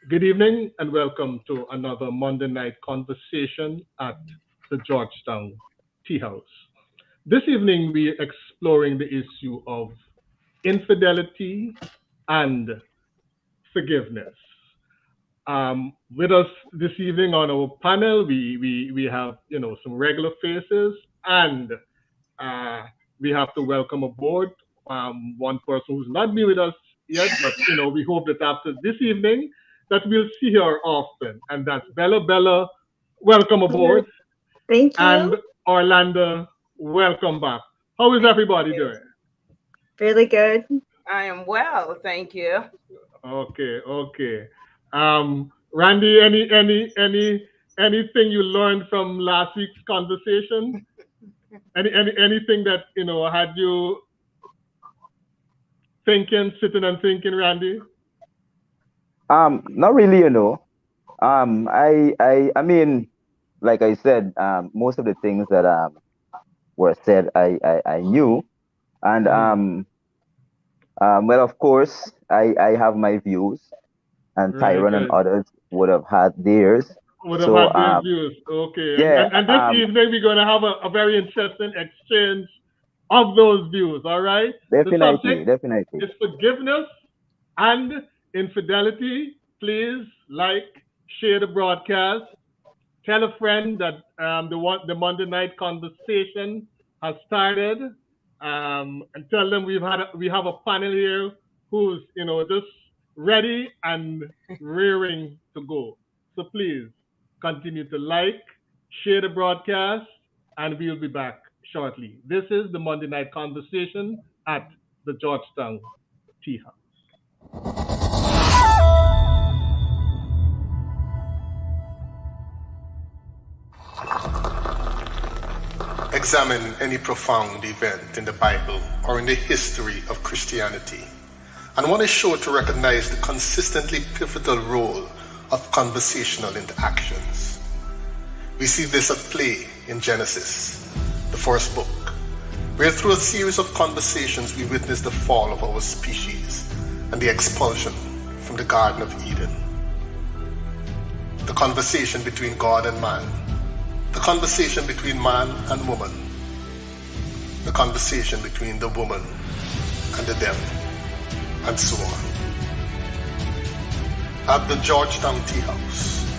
Good evening and welcome to another Monday night conversation at the Georgetown Tea House. This evening we're exploring the issue of infidelity and forgiveness. With us this evening on our panel, we have some regular faces and uh, we have to welcome aboard one person who's not been with us yet, but we hope that after this evening that we'll see her often, and that's Bella. Bella, welcome aboard, Thank and you. Orlando, welcome back. How is everybody doing? Really good. I am well, thank you. Okay, okay. Randy, anything you learned from last week's conversation? Anything that had you thinking, sitting and thinking, Randy? Not really, you know. I mean, like I said, most of the things that were said, I knew, and Mm-hmm. well, of course, I have my views, and Very Tyron and good. others would have had theirs. Would have So, had their views. Okay. And, yeah, and, and this evening we're going to have a very interesting exchange of those views. All right. The subject definitely, definitely. is forgiveness and infidelity. Please like, share the broadcast, tell a friend that the Monday night conversation has started, and tell them we have a panel here who's just ready and rearing to go. So please continue to like, share the broadcast, and we'll be back shortly. This is the Monday night conversation at the Georgetown Tea House. Examine any profound event in the Bible or in the history of Christianity, and one is sure to recognize the consistently pivotal role of conversational interactions. We see this at play in Genesis, the first book, where through a series of conversations we witness the fall of our species and the expulsion from the Garden of Eden. The conversation between God and man, the conversation between man and woman, the conversation between the woman and the devil, and so on. At the Georgetown Tea House,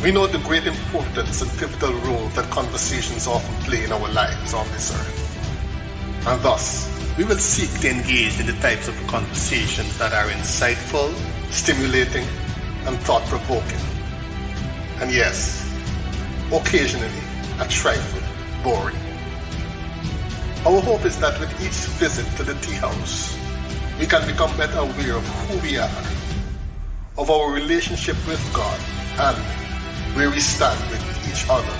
we know the great importance and pivotal role that conversations often play in our lives on this earth. And thus, we will seek to engage in the types of conversations that are insightful, stimulating, and thought-provoking. And yes, occasionally a trifle boring. Our hope is that with each visit to the tea house, we can become better aware of who we are, of our relationship with God, and where we stand with each other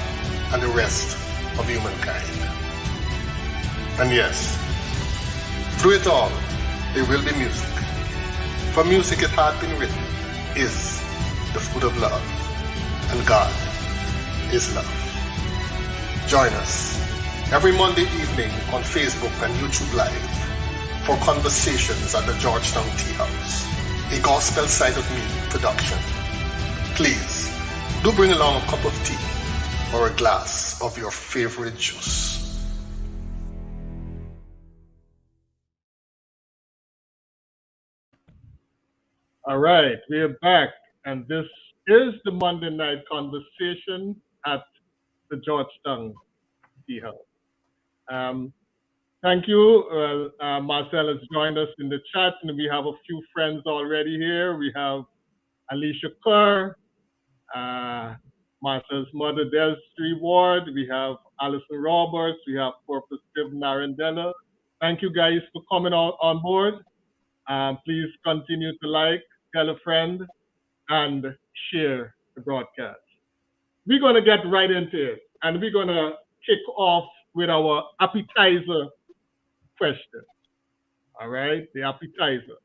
and the rest of humankind. And yes, through it all, there will be music. For music, it had been written, is the food of love, and God is love. Join us every Monday evening on Facebook and YouTube Live for conversations at the Georgetown Tea House, a Gospel Side of Me production. Please, do bring along a cup of tea or a glass of your favorite juice. All right, we are back, and this is the Monday night conversation at the Georgetown Tea House. Um, Thank you. Marcel has joined us in the chat, and we have a few friends already here. We have Alicia Kerr, uh, Marcel's mother, Destry Ward. We have Alison Roberts. We have Purpose Driven Narendella. Thank you guys for coming on board. Please continue to like, tell a friend, and share the broadcast. We're going to get right into it, and we're going to kick off with our appetizer question. All right, the appetizer.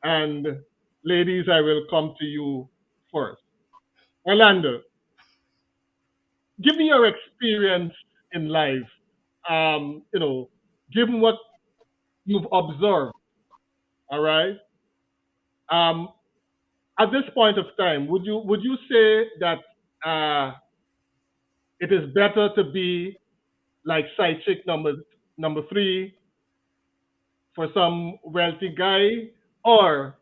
And ladies, I will come to you first. Orlando, give me your experience in life. Given what you've observed, all right. Um, at this point of time, would you say that uh, it is better to be like side chick number three for some wealthy guy, or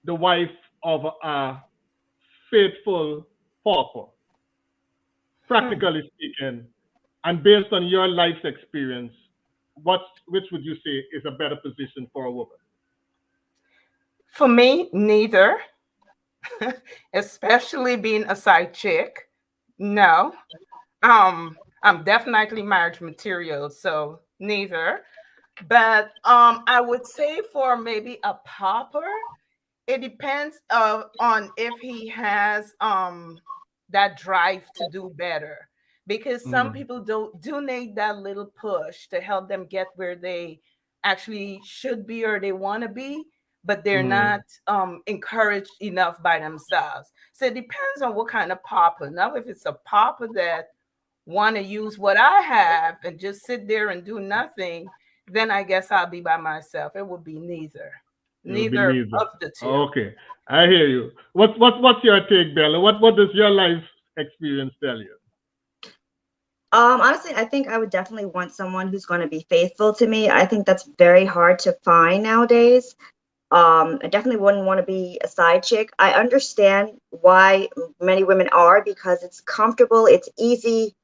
the wife of a faithful pauper, Hmm. practically speaking, and based on your life's experience, which would you say is a better position for a woman? For me, neither, especially being a side chick. No. I'm definitely marriage material, so neither. But I would say for maybe a popper, it depends on if he has that drive to do better, because some Mm, people do need that little push to help them get where they actually should be or they want to be, but they're mm, not encouraged enough by themselves. So it depends on what kind of papa. Now if it's a papa that want to use what I have and just sit there and do nothing, then I guess I'll be by myself. It would be neither. it would be Neither neither. of the two. Okay, I hear you. What's your take, Bella? What does your life experience tell you? Honestly, I think I would definitely want someone who's going to be faithful to me. I think that's very hard to find nowadays. I definitely wouldn't want to be a side chick. I understand why many women are, because it's comfortable, it's easy,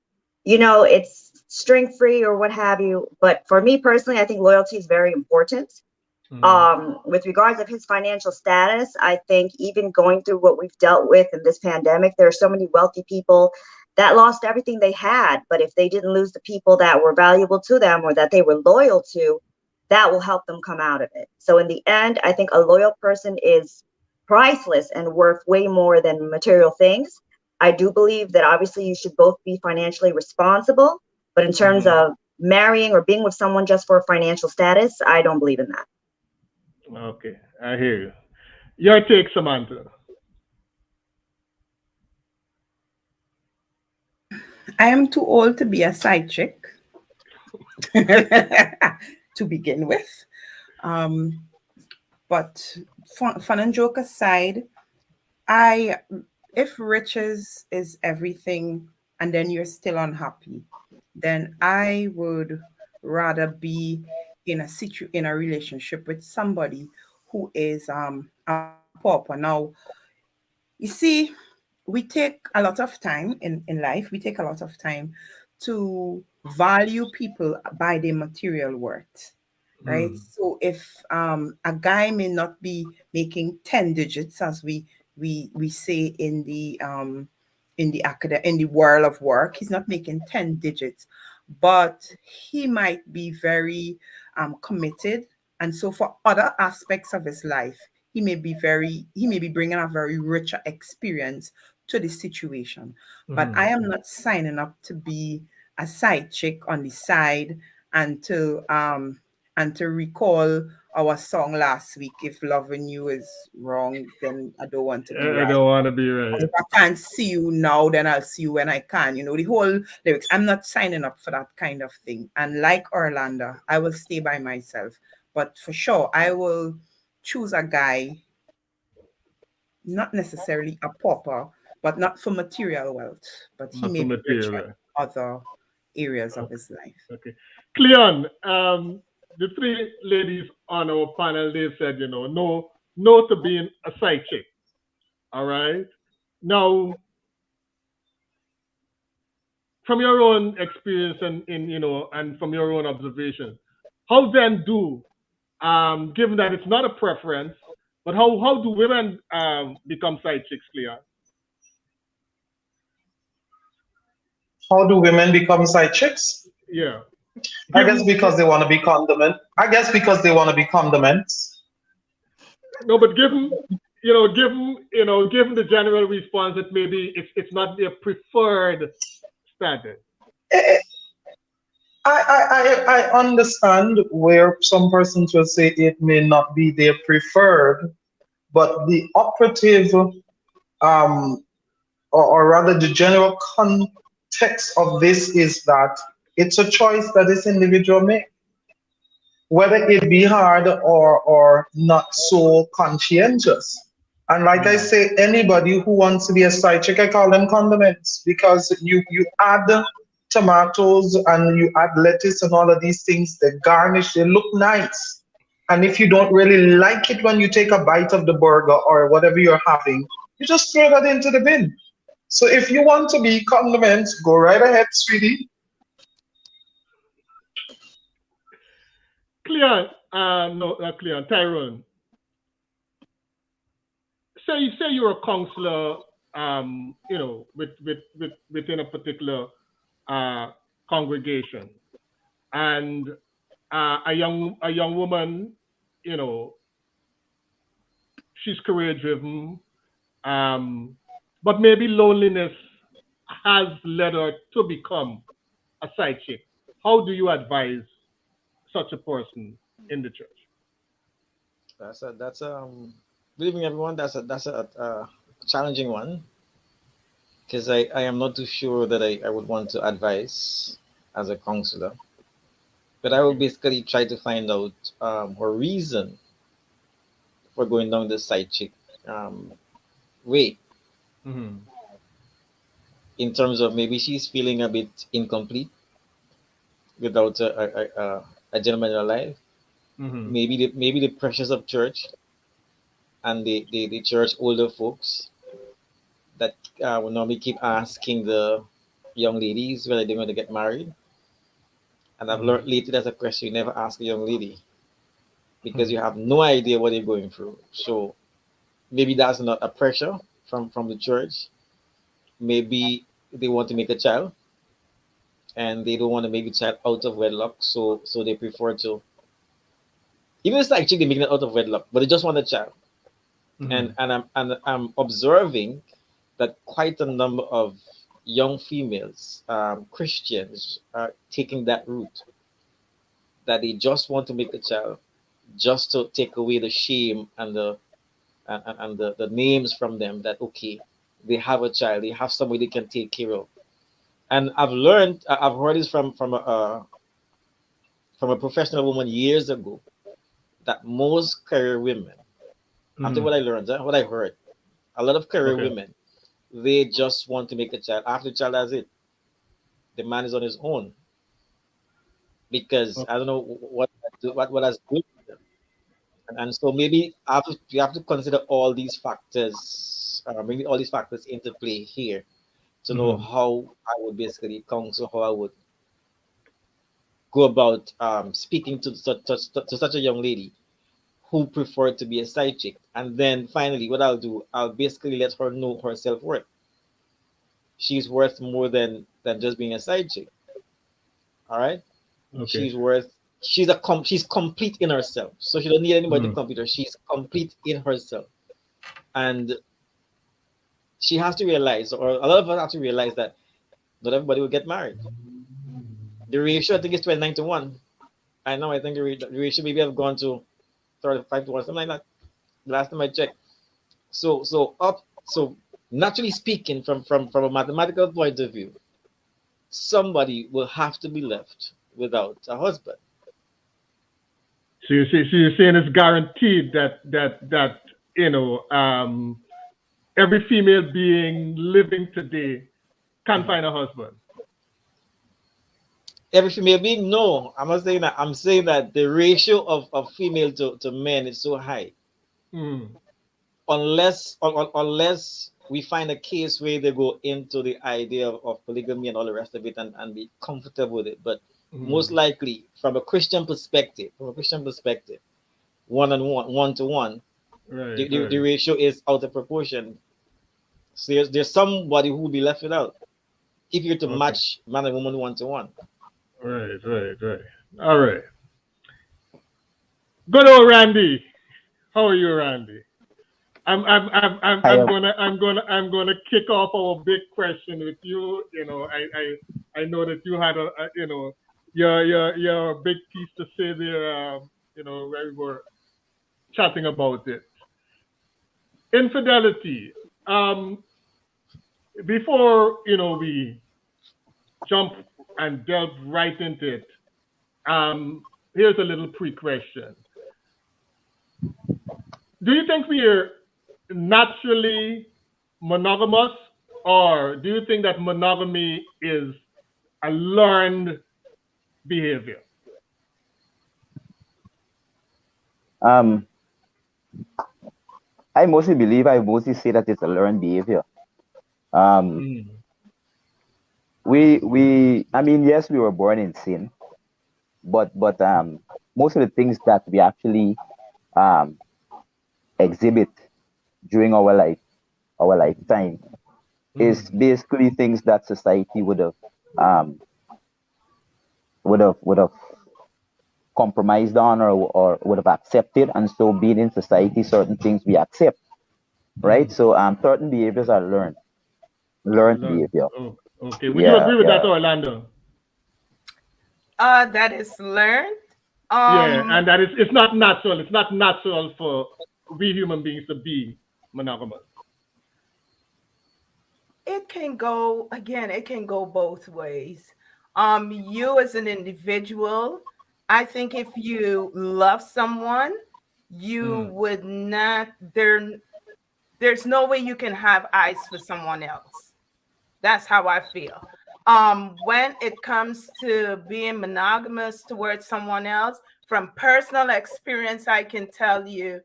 it's string free or what have you. But for me personally, I think loyalty is very important. Mm, With regards of his financial status, I think even going through what we've dealt with in this pandemic, there are so many wealthy people that lost everything they had. But if they didn't lose the people that were valuable to them or that they were loyal to, that will help them come out of it. So in the end, I think a loyal person is priceless and worth way more than material things. I do believe that obviously you should both be financially responsible, but in terms mm. of marrying or being with someone just for financial status, I don't believe in that. Okay, I hear you. Your take, Samantha. I am too old to be a side chick to begin with. Um, but fun and joke aside, I if riches is everything and then you're still unhappy, then I would rather be in a relationship with somebody who is a pauper. Now, you see, we take a lot of time in life, we take a lot of time to value people by their material worth, right? Mm, So if a guy may not be making 10 digits, as we say in the world of work, he's not making 10 digits, but he might be very committed. And so for other aspects of his life, he may be bringing a very richer experience to the situation. But mm. I am not signing up to be a side chick on the side and to recall our song last week. If loving you is wrong, then I don't want to be I right. don't want to be right. If I can't see you now, then I'll see you when I can. The whole lyrics. I'm not signing up for that kind of thing. And like Orlando, I will stay by myself. But for sure, I will choose a guy, not necessarily a pauper, but not for material wealth. But he Not may for be richer material. in other areas of Okay. his life. Okay. Cleon, the three ladies on our panel, they said, no to being a side chick. All right. Now, from your own experience and from your own observation, how then do, given that it's not a preference, but how do women become side chicks, Cleon? How do women become side chicks? Yeah. I guess Given, because they want to be condiment. I guess because they want to be condiments. no, but given the general response that maybe it's not their preferred standard. Eh, I understand where some persons will say it may not be their preferred, but the operative, um, or rather the general context of this is that it's a choice that this individual makes, whether it be hard or not so conscientious. And like I say, anybody who wants to be a side chick, I call them condiments because you add tomatoes and you add lettuce and all of these things. They garnish, they look nice. And if you don't really like it when you take a bite of the burger or whatever you're having, you just throw that into the bin. So if you want to be condiments, go right ahead, sweetie. Cleon, no, not Cleon, Tyrone. Say you're a counselor, within a particular uh, congregation, and a young woman, you know, she's career driven, um, but maybe loneliness has led her to become a side chick. How do you advise such a person in the church? That's good evening everyone. That's a challenging one because I am not too sure that I would want to advise as a counselor, but I will Okay. basically try to find out her reason for going down the side chick um, way, Mm-hmm. in terms of maybe she's feeling a bit incomplete without a gentleman in her life. Mm-hmm. Maybe the pressures of church and the church older folks that will normally keep asking the young ladies whether they're going to get married. And I've Mm-hmm. learned lately that's a question you never ask a young lady because Mm-hmm. you have no idea what they're going through. So maybe that's not a pressure from the church. Maybe they want to make a child and they don't want to make the child out of wedlock, so they prefer to, even if it's actually they're making it out of wedlock, but they just want a child. Mm-hmm. And I'm observing that quite a number of young females, Christians, are taking that route, that they just want to make a child, just to take away the shame and the names from them, that okay, they have a child, they have somebody they can take care of. And I've heard this from a professional woman years ago, that most career women, after Mm-hmm. what I learned, what I heard, a lot of career Okay. women, they just want to make a child. After the child has it, the man is on his own, because Okay. I don't know what has built them. And so maybe you have to consider all these factors, bring all these factors into play here, to know Mm-hmm. how I would basically counsel, how I would go about speaking to such a young lady who preferred to be a side chick. And then finally, what I'll do, I'll basically let her know her self worth. She's worth more than just being a side chick. All right, Okay. she's worth. She's complete in herself, so she don't need anybody to Mm-hmm. complete her. She's complete in herself, and she has to realize, or a lot of us have to realize, that not everybody will get married. The ratio, I think, is 29 to 1. I know. I think the ratio maybe have gone to 35 to 1, something like that. Last time I checked. So naturally speaking, from a mathematical point of view, somebody will have to be left without a husband. So you're saying it's guaranteed that every female being living today can Mhm. find a husband. Every female being, no, I'm not saying that. I'm saying that the ratio of female to men is so high, Mm-hmm. unless we find a case where they go into the idea of polygamy and all the rest of it, and be comfortable with it. But most Mm-hmm. likely, from a Christian perspective, one to one, Right. the Right. ratio is out of proportion. So there's somebody who will be left without if you're to Okay. match man and woman 1 to 1. Right. Right. Right. All right. Good old Randy. How are you, Randy? I am I'm gonna kick off our big question with you. I know that you had your big piece to say there. When we were chatting about it. Infidelity. Um, Before we jump and delve right into it, here's a little pre-question. Do you think we are naturally monogamous, or do you think that monogamy is a learned behavior? Um, I mostly say that it's a learned behavior. Um, Mm. I mean, yes, we were born in sin, but most of the things that we actually um exhibit during our lifetime is Mm. basically things that society um would have compromised on, or would have accepted. And so being in society, certain things we accept, right? Mm. So certain behaviors are learned Learn. behavior. Oh, okay. Would you Yeah, agree with that, yeah. Orlando? That is learned. Yeah, Um, and that is it's not natural. It's not natural for we human beings to be monogamous. it can go again, it can go both ways. You as an individual, I think if you love someone, you Mm. would not there's no way you can have eyes for someone else. That's how I feel. When it comes to being monogamous towards someone else, from personal experience, I can tell you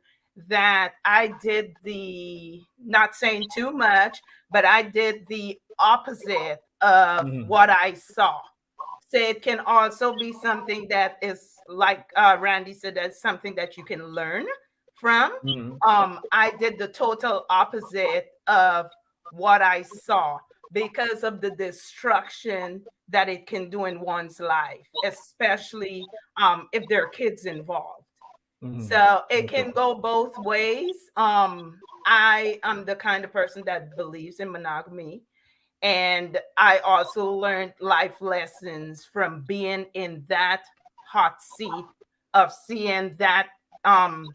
that I did the, not saying too much, but I did the opposite of Mm. what I saw. So it can also be something that is like Randy said, that's something that you can learn from. Mm. I did the total opposite of what I saw because of the destruction that it can do in one's life, especially if there are kids involved. Mm. So it Okay. can go both ways. I am the kind of person that believes in monogamy. And I also learned life lessons from being in that hot seat of seeing um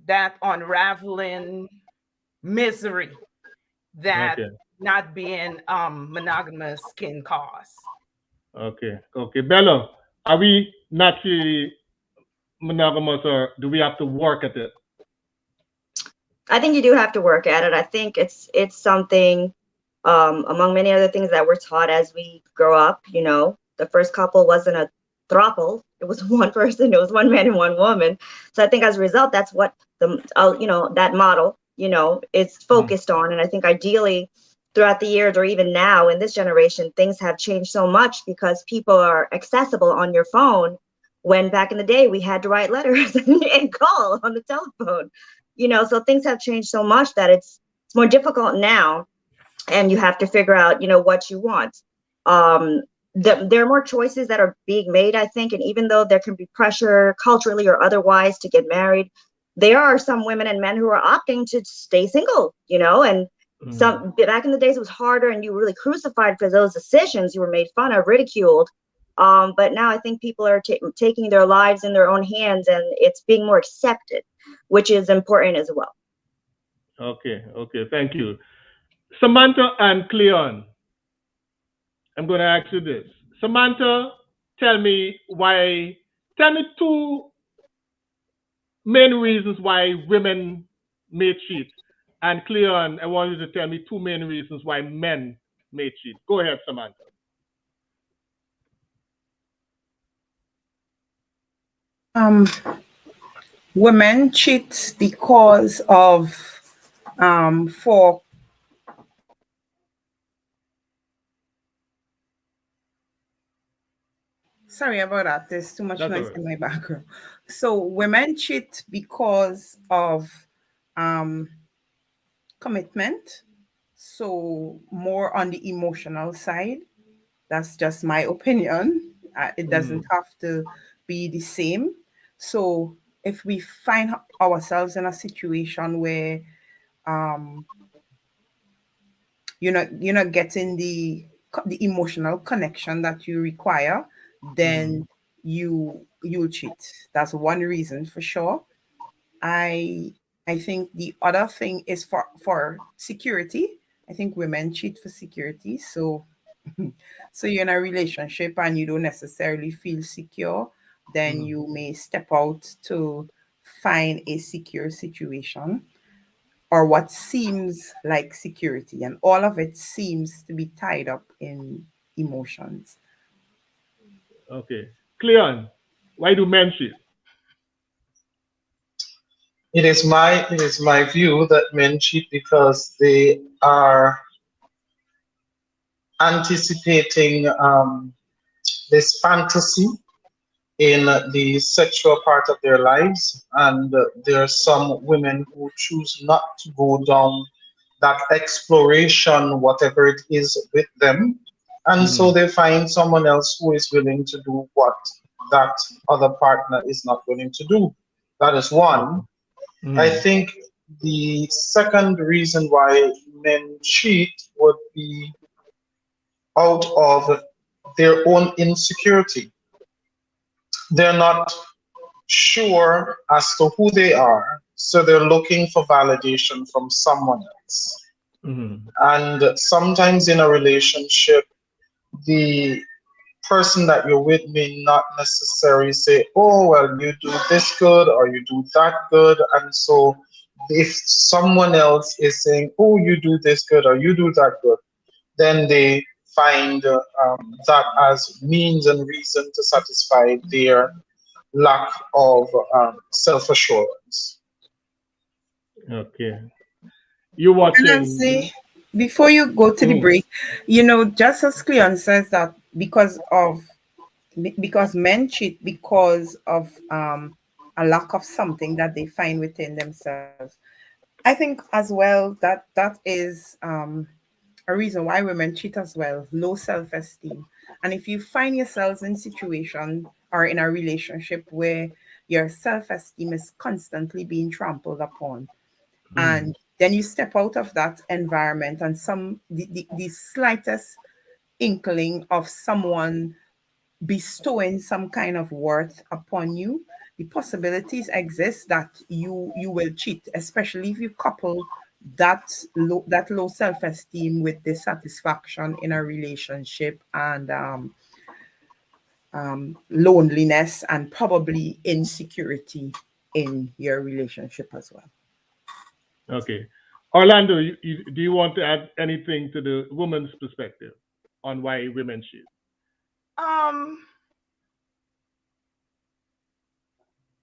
that unraveling misery that Okay. not being monogamous can cause. Okay. Okay. Bello, are we naturally monogamous, or do we have to work at it? I think you do have to work at it. I think it's something among many other things that we're taught as we grow up. You know, the first couple wasn't a throuple; it was one person, it was one man and one woman. So I think as a result, that's what the that model is Mm. focused on. And I think ideally, throughout the years or even now in this generation, things have changed so much because people are accessible on your phone. When back in the day we had to write letters and call on the telephone. So things have changed so much that it's more difficult now, and you have to figure out what you want. um there are more choices that are being made, I think, and even though there can be pressure culturally or otherwise to get married, there are some women and men who are opting to stay single, and Mm. some back in the days it was harder and you were really crucified for those decisions. You were made fun of, ridiculed. But now I think people are taking their lives in their own hands, and it's being more accepted, which is important as well. Okay. Okay. Thank you. Samantha and Cleon, I'm going to ask you this. Samantha, tell me why. Tell me two main reasons why women may cheat. And Cleon, I want you to tell me two main reasons why men may cheat. Go ahead, Samantha. Um, Women cheat because of for sorry about that. There's too much That's all noise right. in my background. So women cheat because of um commitment. So more on the emotional side. That's just my opinion. It doesn't Mm. have to be the same. So if we find ourselves in a situation where um, you're not getting the emotional connection that you require, Mm. then you'll cheat. That's one reason for sure. I I think the other thing is for security. I think women cheat for security. So so you're in a relationship and you don't necessarily feel secure, then Mm. you may step out to find a secure situation or what seems like security, and all of it seems to be tied up in emotions. Okay. Cleon, why do men cheat? It is my view that men cheat because they are anticipating this fantasy in the sexual part of their lives, and there are some women who choose not to go down that exploration, whatever it is, with them, and so Mm-hmm. they find someone else who is willing to do what that other partner is not willing to do. That is one. Okay. I Mm-hmm. think the second reason why men cheat would be out of their own insecurity. They're not sure as to who they are, so they're looking for validation from someone else. Mm-hmm. And sometimes in a relationship, the person that you're with may not necessarily say, oh, well, you do this good or you do that good. And so if someone else is saying, oh, you do this good or you do that good, then they find that as means and reason to satisfy their lack of self assurance. Okay. You And I'll watching? say, before you go to the Mm, break, just as Cleon says that because men cheat because of a lack of something that they find within themselves. I think as well that is a reason why women cheat as well, low self-esteem. And if you find yourselves in situation or in a relationship where your self-esteem is constantly being trampled upon, mm, and then you step out of that environment and the slightest inkling of someone bestowing some kind of worth upon you, the possibilities exist that you will cheat, especially if you couple that low self-esteem with dissatisfaction in a relationship and loneliness and probably insecurity in your relationship as well. okay. Orlando, do you want to add anything to the woman's perspective on why women cheat? Um,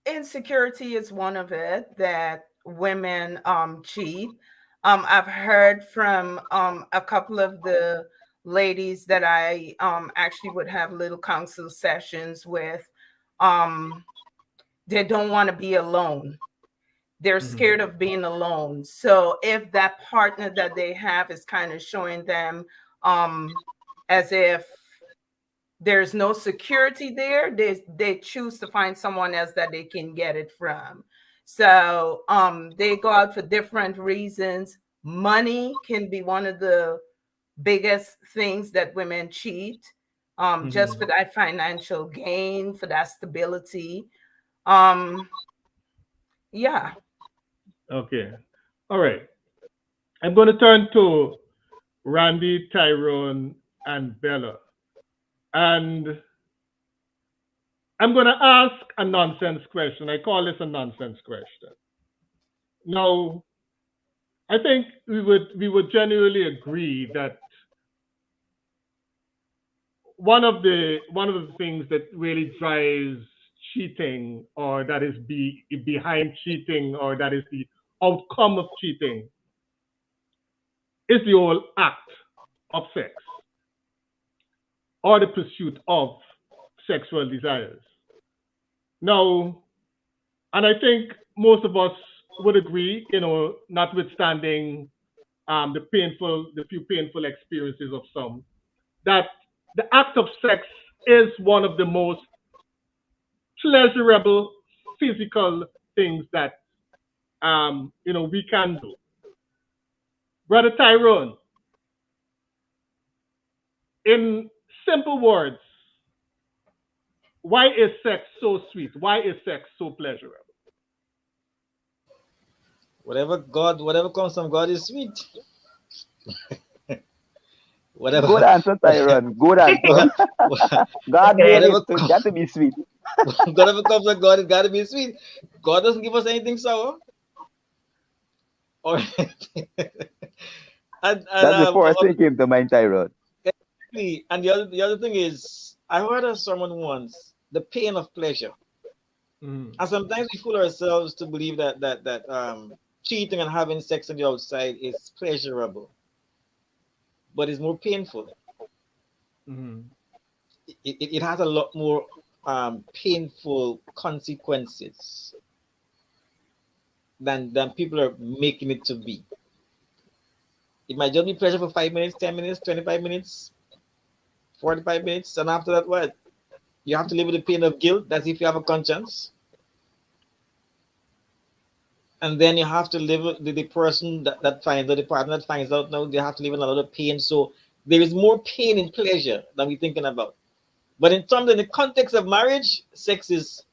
Insecurity is one of it that women cheat. I've heard from a couple of the ladies that I actually would have little counsel sessions with. Um, they don't want to be alone. They're Mm-hmm. scared of being alone. So if that partner that they have is kind of showing them as if there's no security there, they choose to find someone else that they can get it from. So they go out for different reasons. Money can be one of the biggest things that women cheat, just for Mm-hmm. that financial gain, for that stability. um yeah. Okay. All right. I'm going to turn to Randy, Tyrone, and Bella. And I'm going to ask a nonsense question. I call this a nonsense question. Now, I think we would genuinely agree that one of the things that really drives cheating, or that is behind cheating, or that is the outcome of cheating, is the whole act of sex or the pursuit of sexual desires. Now, and I think most of us would agree, notwithstanding the few painful experiences of some, that the act of sex is one of the most pleasurable physical things that we can do. Brother Tyrone, in simple words, why is sex so sweet? Why is sex so pleasurable? Whatever comes from God is sweet. Whatever, Good answer, Tyron. Good answer. God made it, whatever, so it got to be sweet. whatever comes from God, it gotta be sweet. God doesn't give us anything sour. Or and That's the first thing came to mind, Tyrone. exactly. And the other thing is, I heard of someone once, the pain of pleasure. Mm. And sometimes we fool ourselves to believe that cheating and having sex on the outside is pleasurable, but it's more painful. Mm. It has a lot more painful consequences than people are making it to be. It might just be pleasure for 5 minutes, 10 minutes, 25 minutes, 45 minutes, and after that, what? You have to live with the pain of guilt. That's if you have a conscience. And then you have to live with the person that finds out, the partner that finds out now, they have to live in a lot of pain. So there is more pain in pleasure than we're thinking about. But in the context of marriage, sex is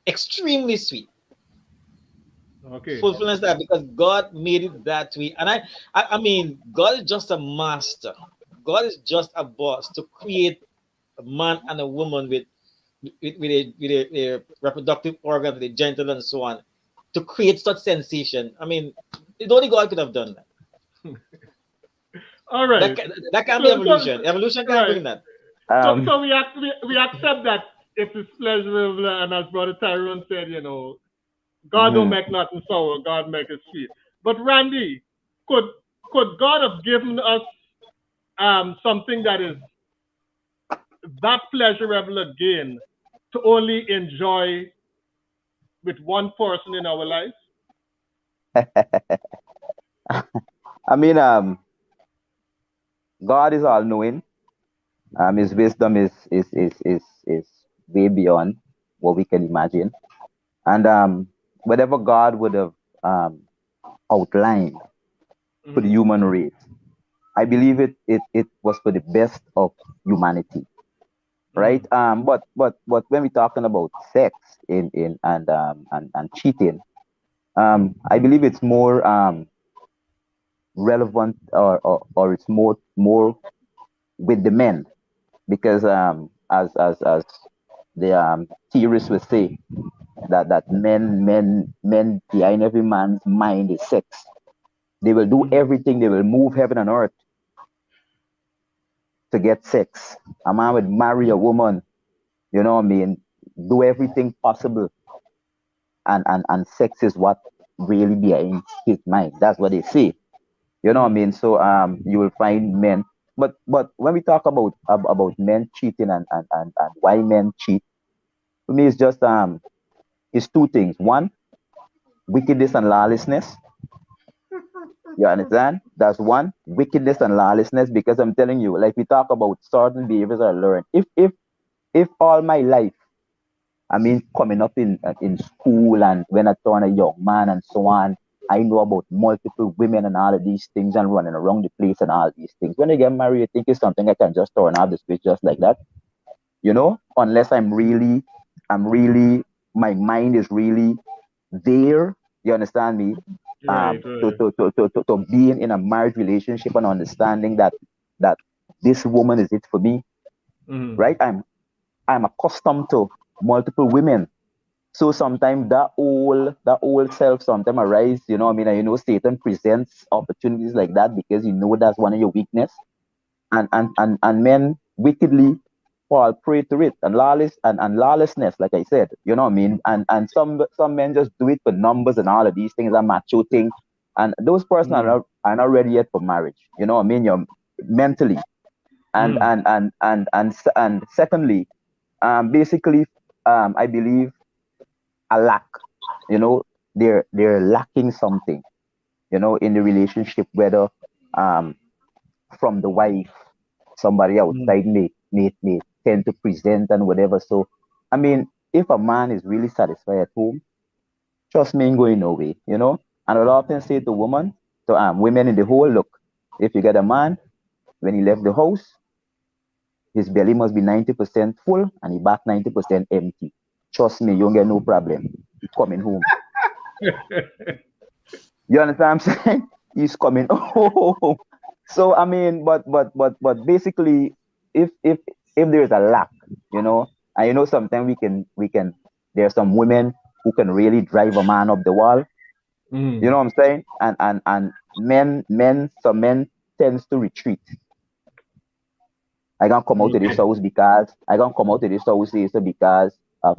extremely sweet. Okay. Fulfillment that because God made it that way. And I mean, God is just a master. God is just a boss to create a man and a woman with a reproductive organ, with a genital and so on, to create such sensation. I mean, only God could have done that. All That right. can, that can be So evolution. Evolution can right. bring that. Um, So we accept that it is pleasurable, and as Brother Tyrone said, God don't mhm. make nothing sour. God make it sweet. But Randy, could could God have given us something that is that pleasurable again to only enjoy with one person in our life? I mean, God is all knowing. His wisdom is way beyond what we can imagine. And whatever God would have um, outlined for the Mm-hmm. human race, I believe it was for the best of humanity, right? Mm-hmm. But when we're talking about sex in and cheating, I believe it's more relevant or it's more with the men because as the theorists would say that men behind every man's mind is sex. They will do Mm-hmm. everything. They will move heaven and earth to get sex. A man would marry a woman, you know what I mean? Do everything possible, and sex is what really behind his mind. That's what they say. You know what I Mm-hmm. mean? So you will find men, but when we talk about men cheating and why men cheat, to me it's just it's two things. One, wickedness and lawlessness. You understand? That's one, wickedness and lawlessness. Because I'm telling you, like we talk about certain behaviors I learned. If all my life, I mean, coming up in school and when I turn a young man and so on, I know about multiple women and all of these things and running around the place and all these things. When I get married, I think it's something I can just turn off the switch just like that. Unless I'm really, my mind is really there. You understand me? Right, right. To being in a marriage relationship and understanding that this woman is it for me, Mm-hmm. right? I'm accustomed to multiple women. So sometimes that old self sometimes arise, what I mean, and Satan presents opportunities like that because that's one of your weakness, and men wickedly fall prey to it, and lawlessness, like I said, you know what I mean, and some men just do it for numbers and all of these things, a macho thing, and those persons are Mm-hmm. not ready yet for marriage. You know what I mean? You're mentally, and Mm-hmm. and secondly, basically, I believe a lack. You know, they're lacking something. In the relationship, whether um from the wife, somebody outside may tend to present and whatever. So, I mean, if a man is really satisfied at home, trust me, ain't going nowhere. And I'll often say to women in the whole, look, if you get a man, when he left the house, his belly must be 90% full and he back 90% empty. Trust me, you don't get no problem. He coming home. You understand what I'm saying? He's coming home. So I mean, but basically, if there's a lack, and sometimes we can there are some women who can really drive a man up the wall. Mm. You know what I'm saying? And some men tends to retreat. I can't come out to this Okay. house because I can't come out to this house is because of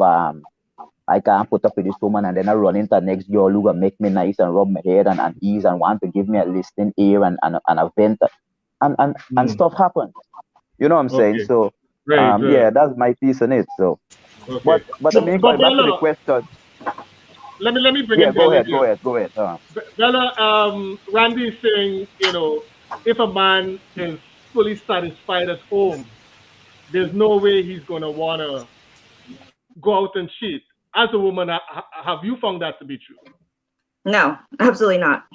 I can't put up with this woman and then I run into the next girl who gonna make me nice and rub my head and ease and want to give me a listening ear and a vent and Mm. stuff happens. You know what I'm saying? Okay. So Right. Right. yeah, that's my piece on it. So Okay. but I mean But going back to the Bella, question, let me bring yeah, in Bella go here. ahead. Bella, Randy is saying, if a man is fully satisfied at home, there's no way he's gonna wanna go out and cheat. As a woman, have you found that to be true? No, absolutely not.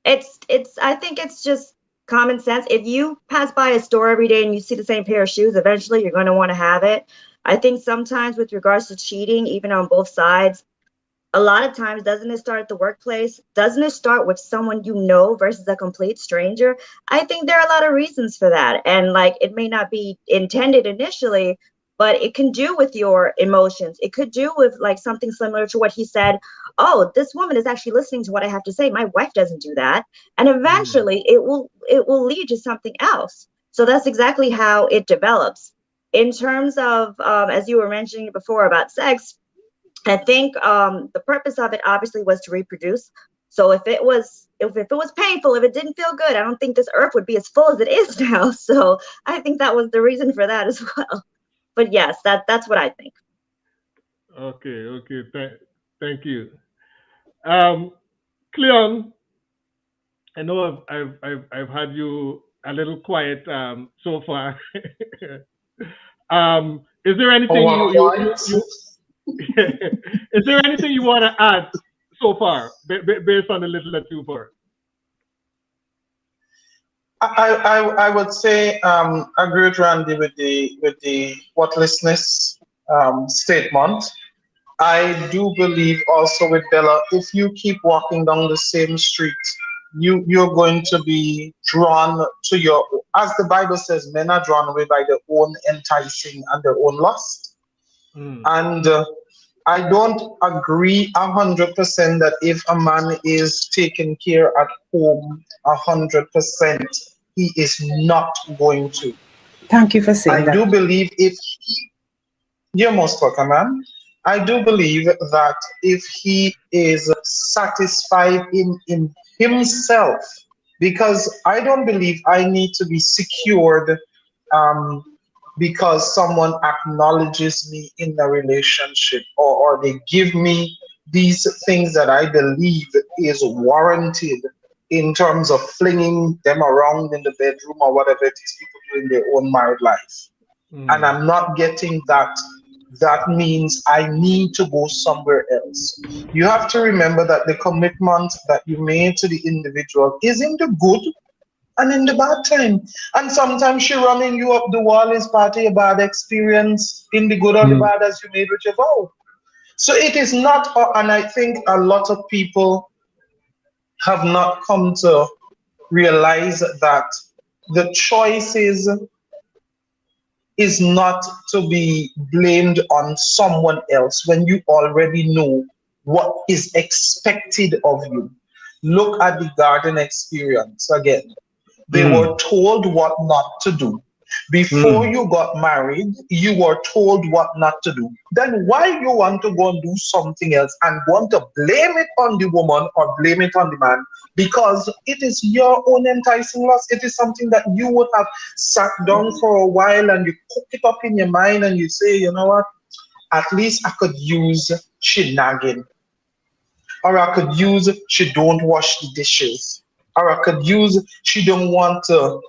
I think it's just common sense. If you pass by a store every day and you see the same pair of shoes, eventually you're going to want to have it. I think sometimes with regards to cheating, even on both sides, a lot of times, doesn't it start at the workplace? Doesn't it start with someone you know versus a complete stranger? I think there are a lot of reasons for that. And like, it may not be intended initially, but it can do with your emotions. It could do with like something similar to what he said. Oh, this woman is actually listening to what I have to say. My wife doesn't do that. And Mm. eventually it will lead to something else. So that's exactly how it develops. In terms of, as you were mentioning before about sex, I think the purpose of it obviously was to reproduce. So if it was painful, if it didn't feel good, I don't think this earth would be as full as it is now. So I think that was the reason for that as well. But yes, that's what I think. Okay. Okay. Thank you. Um, Cleon, I know I've had you a little quiet so far. Is there anything Our quiet. you is there anything you want to add so far based on the little that you've heard? I would say agree with Randy with the whatlessness statement. I do believe also with Bella, if you keep walking down the same street, you're going to be drawn to your, as the Bible says, men are drawn away by their own enticing and their own lust. Mm. And I don't agree 100% that if a man is taken care at home 100%, he is not going to. Thank you for saying I do that. believe if you're most welcome, man. I do believe that if he is satisfied in himself, because I don't believe I need to be secured um, because someone acknowledges me in a relationship or they give me these things that I believe is warranted in terms of flinging them around in the bedroom or whatever it is people do in their own married life, and Mm. I'm not getting that, that means I need to go somewhere else. You have to remember that the commitment that you made to the individual is in the good and in the bad time. And sometimes she running you up the wall is part of your bad experience in the good or the Mm. bad as you made with your vow. So it is not, and I think a lot of people have not come to realize that the choices is not to be blamed on someone else when you already know what is expected of you. Look at the garden experience again. They were Mm. told what not to do. Before Mm. you got married, you were told what not to do. Then why you want to go and do something else and want to blame it on the woman or blame it on the man? Because it is your own enticing lust. It is something that you would have sat down for a while and you cook it up in your mind and you say, you know what? At least I could use nagging, or I could use she don't wash the dishes, or I could use she don't want to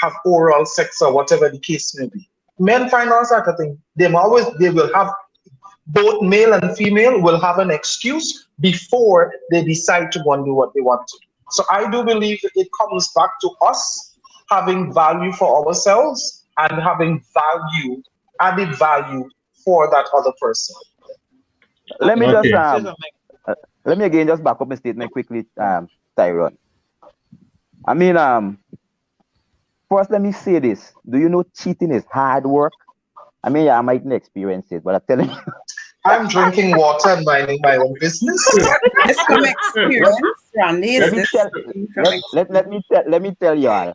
have oral sex or whatever the case may be. Men find all sort of thing. They will have, both male and female will have an excuse before they decide to go and do what they want to do. So I do believe it comes back to us having value for ourselves and having value, added value for that other person. Let me just Okay. Say something. let me again just back up my statement quickly, Tyrone. I mean, first let me say this. Do you know cheating is hard work? I mean, yeah, I might not experience it, but I'm telling you, I'm drinking water and minding my own business. This from experience, Randy. Is let me this tell from let me tell y'all.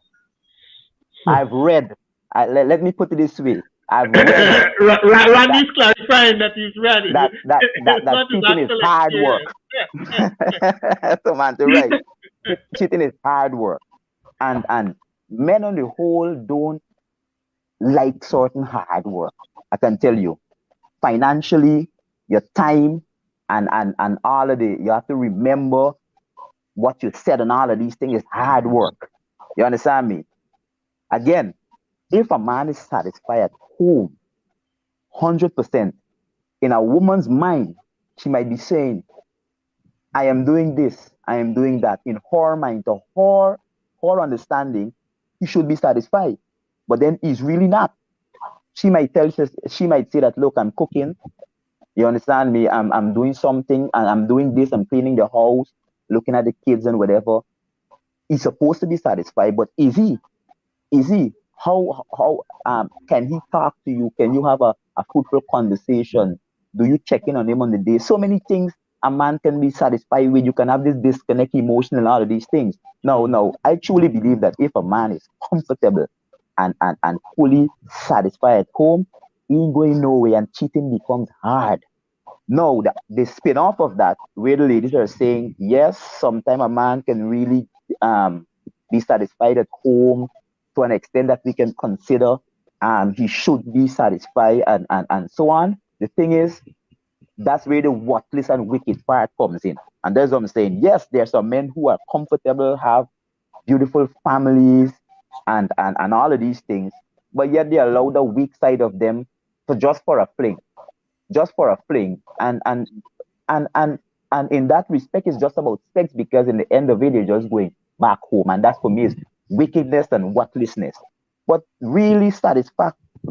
I've read. Let me put it this way. I've read that Randy's clarifying that he's ready. It's that not his cheating is actual hard work. experience. So man, you're right. Cheating is hard work, and men on the whole don't like certain hard work. I can tell you, financially, your time, and all of the, you have to remember what you said, and all of these things is hard work. You understand me? Again, if a man is satisfied at home, 100%, in a woman's mind, she might be saying, I am doing this, I am doing that. In her mind, to her understanding, he should be satisfied. But then he's really not. She might say that, look, I'm cooking. You understand me? I'm doing something, and I'm doing this, I'm cleaning the house, looking at the kids and whatever. He's supposed to be satisfied, but is he? Is he? How can he talk to you? Can you have a fruitful conversation? Do you check in on him on the day? So many things a man can be satisfied with. You can have this disconnect emotional and all of these things. No, I truly believe that if a man is comfortable and fully satisfied at home, he ain't going nowhere, and cheating becomes hard. No, the spin off of that, where the ladies are saying, yes, sometimes a man can really be satisfied at home to an extent that we can consider he should be satisfied, and so on. The thing is, that's where the worthless and wicked part comes in. And that's what I'm saying. Yes, there are some men who are comfortable, have beautiful families, and all of these things, but yet they allow the weak side of them to just for a fling, just for a fling, and in that respect, it's just about sex, because in the end of it, they're just going back home, and that for me is wickedness and worthlessness. But really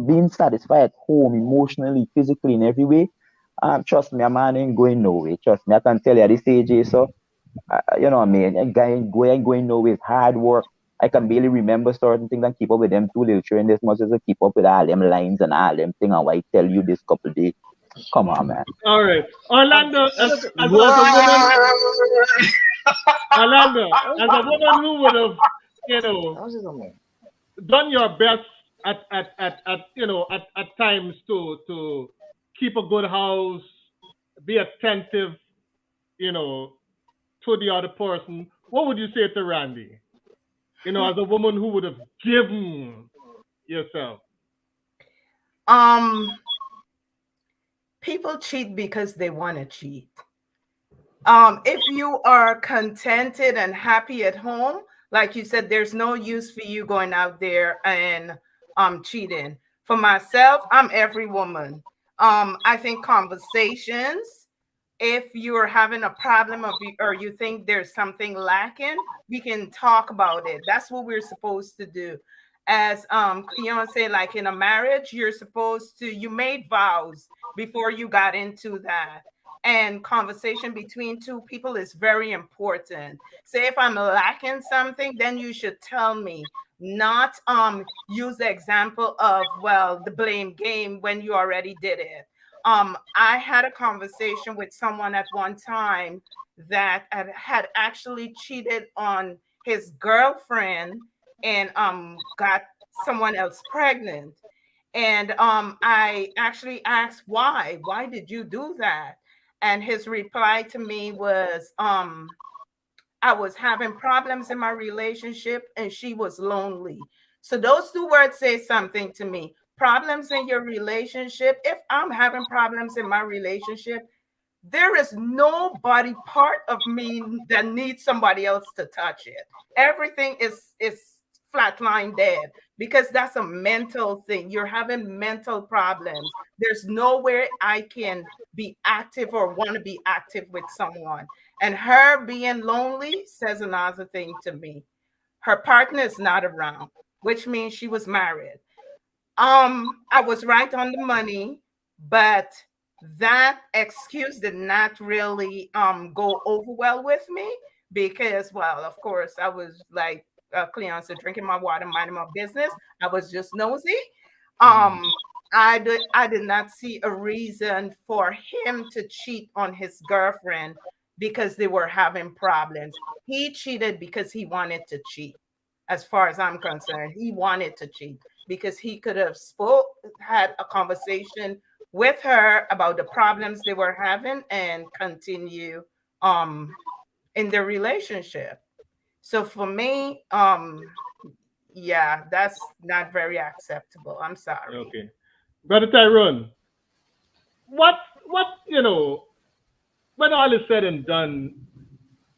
being satisfied at home, emotionally, physically, in every way, trust me, a man ain't going nowhere. Trust me, I can tell you at this age, so you know what I mean. A guy ain't going nowhere. It's hard work. I can barely remember certain things and keep up with them two little children this much as I keep up with all them lines and all them things. And I tell you this couple days. Come on, man. All right, Um, Orlando, I just, as a woman, Why? Orlando, I was, as a woman who would have, you I know, was just something. done your best at times to keep a good house, be attentive, you know, to the other person, what would you say to Randy? As a woman who would have given yourself. Um, People cheat because they want to cheat. If you are contented and happy at home, like you said, there's no use for you going out there and cheating. For myself, I'm every woman. I think conversations, if you're having a problem or you think there's something lacking, we can talk about it. That's what we're supposed to do. As Cleon said, like in a marriage, you made vows before you got into that. And conversation between two people is very important. Say if I'm lacking something, then you should tell me, not use the example of, well, the blame game when you already did it. I had a conversation with someone at one time that had actually cheated on his girlfriend and got someone else pregnant. And I actually asked why did you do that? And his reply to me was, I was having problems in my relationship and she was lonely. So those two words say something to me. Problems in your relationship. If I'm having problems in my relationship, there is nobody part of me that needs somebody else to touch it. Everything is flatline dead, because that's a mental thing. You're having mental problems. There's nowhere I can be active or want to be active with someone. And her being lonely says another thing to me. Her partner is not around, which means she was married. I was right on the money, but that excuse did not really go over well with me, because, well, of course, I was like Cleon said, drinking my water, minding my business. I was just nosy. Um, I did not see a reason for him to cheat on his girlfriend because they were having problems. He cheated because he wanted to cheat. As far as I'm concerned, he wanted to cheat because he could have had a conversation with her about the problems they were having and continue um in the relationship. So for me, yeah, that's not very acceptable. I'm sorry. Okay. Brother Tyrone, what when all is said and done,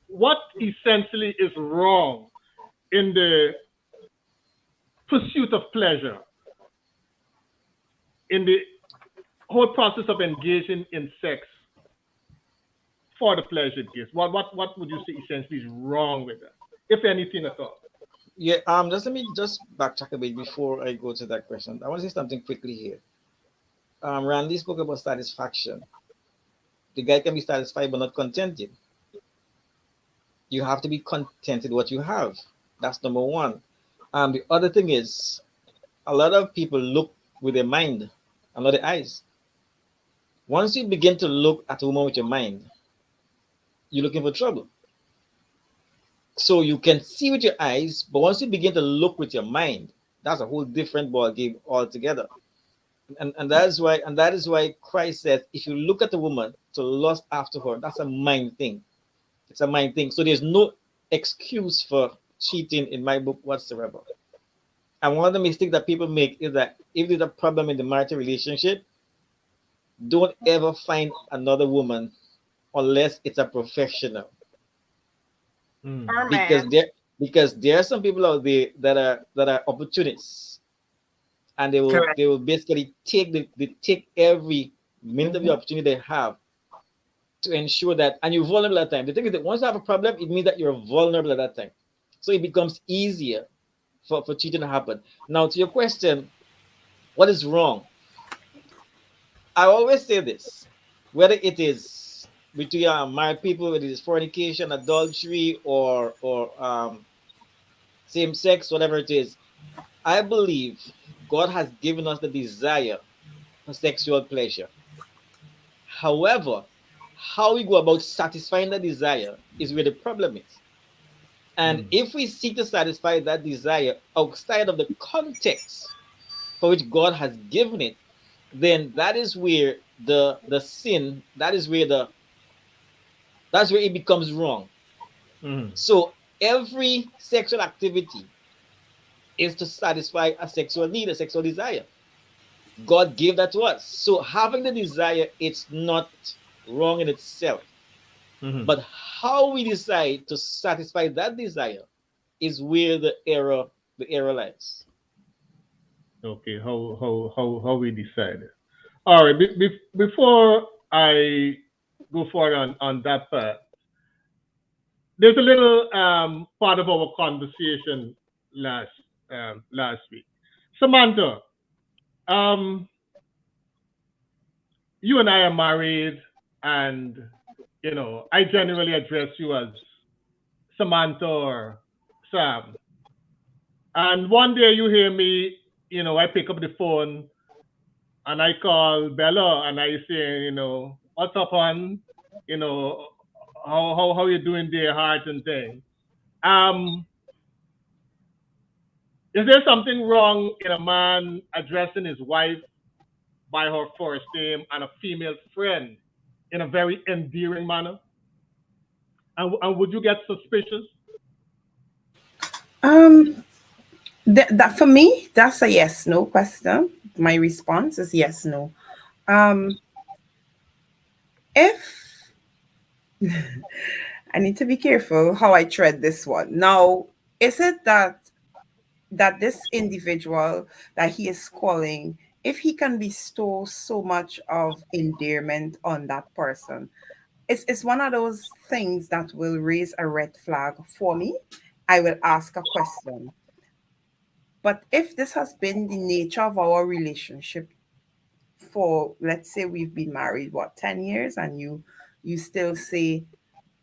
what essentially is wrong in the pursuit of pleasure, in the whole process of engaging in sex for the pleasure it gives? What would you say essentially is wrong with that, if anything at all? Yeah, just let me just backtrack a bit before I go to that question. I want to say something quickly here. Randy spoke about satisfaction. The guy can be satisfied but not contented. You have to be contented what you have. That's number one. The other thing is, a lot of people look with their mind and not their eyes. Once you begin to look at a woman with your mind, you're looking for trouble. So you can see with your eyes, but once you begin to look with your mind, that's a whole different ball game altogether. And that is why Christ says, if you look at a woman to lust after her, that's a mind thing. It's a mind thing. So there's no excuse for cheating in my book whatsoever. And one of the mistakes that people make is that if there's a problem in the marital relationship, don't ever find another woman unless it's a professional. Mm. Or Because man. there are some people out there that are opportunists, and Correct. they will basically take every minute of the Mhm. opportunity they have to ensure that, and you're vulnerable at that time. The thing is that once you have a problem, it means that you're vulnerable at that time. So it becomes easier for cheating to happen. Now, to your question, what is wrong? I always say this, whether it is between married people, whether it is fornication, adultery, or same sex, whatever it is, I believe God has given us the desire for sexual pleasure. However, how we go about satisfying the desire is where the problem is. And Mm. if we seek to satisfy that desire outside of the context for which God has given it, then that is where the sin, that's where it becomes wrong. Mm. So every sexual activity is to satisfy a sexual need, a sexual desire. God gave that to us. So having the desire, it's not wrong in itself. Mm. But how we decide to satisfy that desire is where the error lies. Okay. How we decide? All right. Before I go forward on that part, there's a little part of our conversation last last week. Samantha, um, you and I are married, and I generally address you as Samantha or Sam. And one day you hear me, I pick up the phone and I call Bella and I say, what's up, hon? You know, how you doing there, heart and thing. Um, is there something wrong in a man addressing his wife by her first name and a female friend in a very endearing manner? And would you get suspicious? Um, that for me, that's a yes no question. My response is yes no. Um, if I need to be careful how I tread this one. Now, is it that this individual that he is calling, if he can bestow so much of endearment on that person, it's one of those things that will raise a red flag for me. I will ask a question. But if this has been the nature of our relationship for, let's say we've been married what, 10 years, and you still say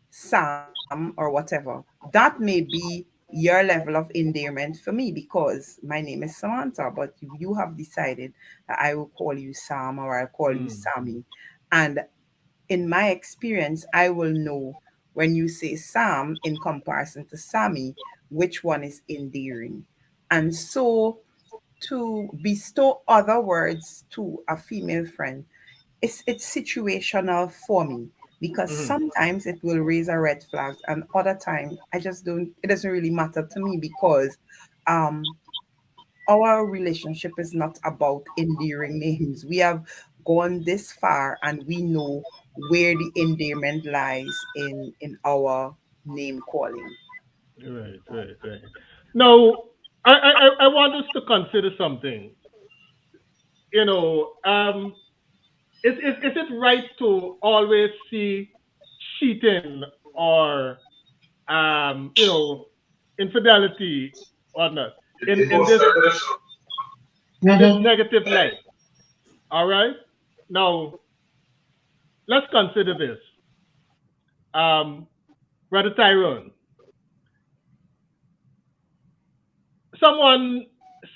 Sam or whatever, that may be your level of endearment for me, because my name is Samantha, but you have decided that I will call you Sam or I'll call you Mm. Sammy. And in my experience, I will know when you say Sam in comparison to Sammy, which one is endearing. And so to bestow other words to a female friend, it's situational for me, because Mm. sometimes it will raise a red flag and other time I just don't, it doesn't really matter to me, because um our relationship is not about endearing names. We have gone this far and we know where the endearment lies in our name calling. Right, right, right. Now, I want us to consider something. You know, is it right to always see cheating or infidelity or not in this Mhm. negative light? All right. Now let's consider this. Um, Brother Tyrone, someone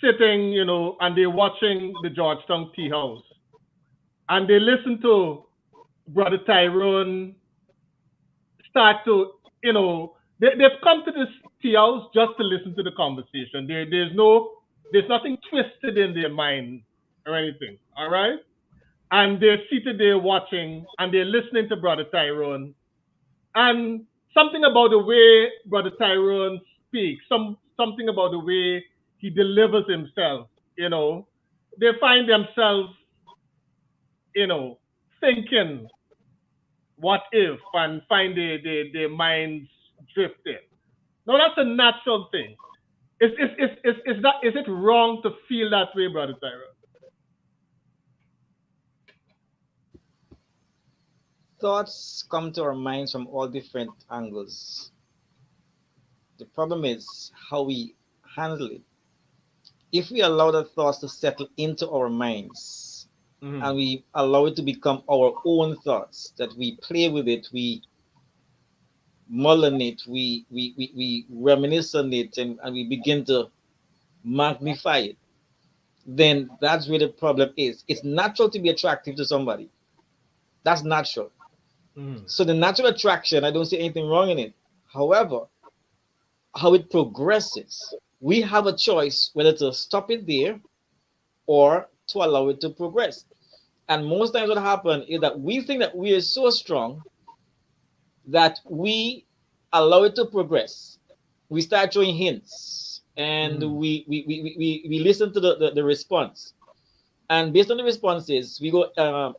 sitting, and they're watching the Georgetown Tea House, and they listen to Brother Tyrone start to, they've come to this tea house just to listen to the conversation. There's nothing twisted in their mind or anything. All right, and they're seated there watching, and they're listening to Brother Tyrone, and something about the way Brother Tyrone speaks, something about the way he delivers himself, you know, they find themselves, you know, thinking, what if, and find their minds drifting. No, that's a natural thing. Is it wrong to feel that way, Brother Tyrone? Thoughts come to our minds from all different angles. The problem is how we handle it. If we allow the thoughts to settle into our minds Mm-hmm. and we allow it to become our own thoughts, that we play with it, we mull on it, we reminisce on it, and we begin to magnify it, then that's where the problem is. It's natural to be attractive to somebody. That's natural. Mm-hmm. So the natural attraction, I don't see anything wrong in it. However, how it progresses, we have a choice whether to stop it there or to allow it to progress. And most times what happens is that we think that we are so strong that we allow it to progress. We start showing hints and Mm-hmm. we listen to the response. And based on the responses, we go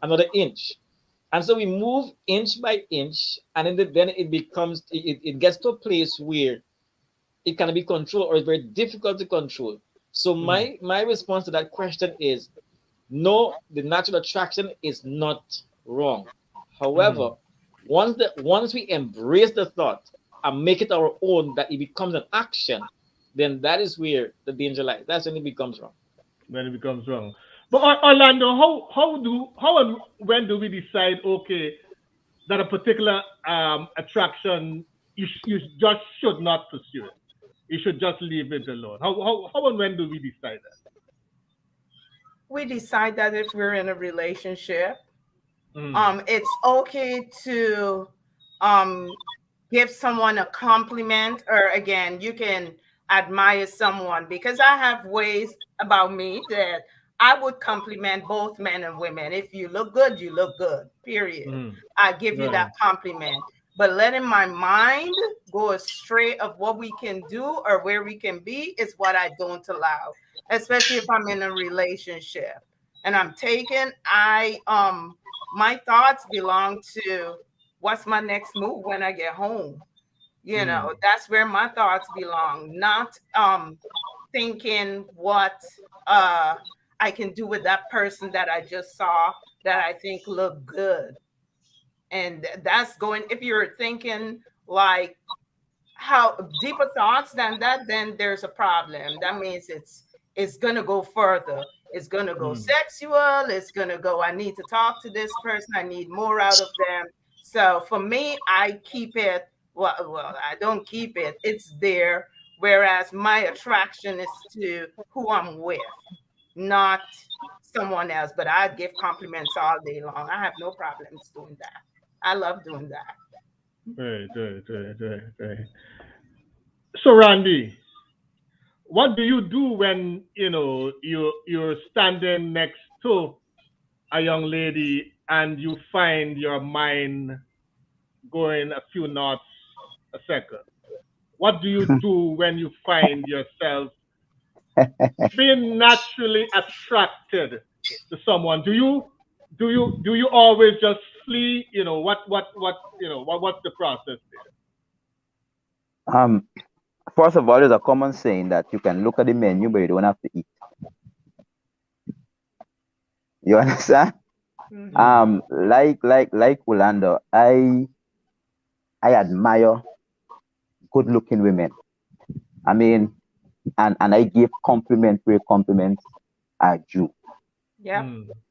another inch. And so we move inch by inch, and then it becomes, it gets to a place where it can be controlled or it's very difficult to control. So Mm-hmm. my response to that question is no, the natural attraction is not wrong. Mm-hmm. However, once we embrace the thought and make it our own, that it becomes an action, then that is where the danger lies. That's when it becomes wrong. When it becomes wrong. But Orlando, how and when do we decide? Okay, that a particular attraction you just should not pursue it. You should just leave it alone. How and when do we decide We decide that if we're in a relationship, that? Mm. it's okay to um give someone a compliment, or again, you can admire someone, because I have ways about me that I would compliment both men and women. If you look good, you look good, period. Mm. I give you Right. that compliment. But letting my mind go astray of what we can do or where we can be is what I don't allow, especially if I'm in a relationship and I'm taken. My thoughts belong to what's my next move when I get home. Mm. That's where my thoughts belong, not thinking what uh I can do with that person that I just saw that I think look good. And that's going, if you're thinking like how deeper thoughts than that, then there's a problem. That means it's gonna go further. It's gonna go Mm. sexual. It's gonna go, I need to talk to this person. I need more out of them. So for me, I keep it. Well, I don't keep it. It's there whereas my attraction is to who I'm with, not someone else. But I give compliments all day long. I have no problems doing that. I love doing that. Right. So, Randy, what do you do when you're standing next to a young lady and you find your mind going a few knots a second? What do you do when you find yourself being naturally attracted to someone? Do you always just flee? What's the process Um, First of all, there's a common saying that you can look at the menu, but you don't have to eat. You understand? Mhm. there? Like Orlando, I admire good-looking women. I mean, and I give compliment where compliments are due. Yep.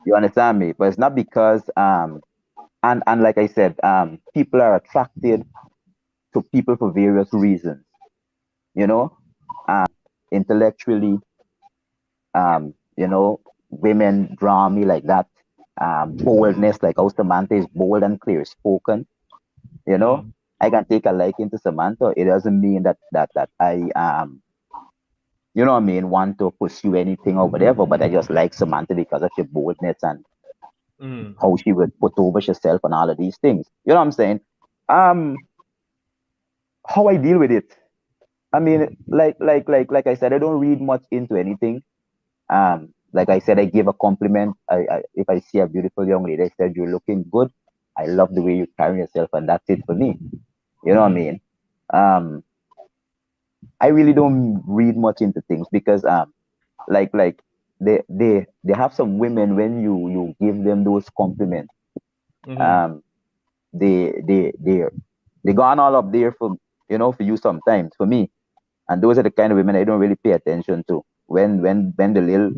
You understand me? But it's not because and like I said, people are attracted to people for various reasons. You know, intellectually, Yep. women draw me like that. Boldness, like how Samantha is bold and clear spoken. You know, Mm. I can take a liking to Samantha. It doesn't mean that I you know what I mean, want to pursue anything or whatever. But I just like Samantha because of her boldness and Mm. how she would put over herself and all of these things. You know what I'm saying? Um, how I deal with it. I mean, like I said, I don't read much into anything. Like I said, I give a compliment. If I see a beautiful young lady, I said, "You're looking good. I love the way you carry yourself," and that's it for me. You know what I Mm. mean? Um, I really don't read much into things because like they have some women when you give them those compliments, Mm. um, they gone all up there for for you sometimes for me, and those are the kind of women I don't really pay attention to. When the little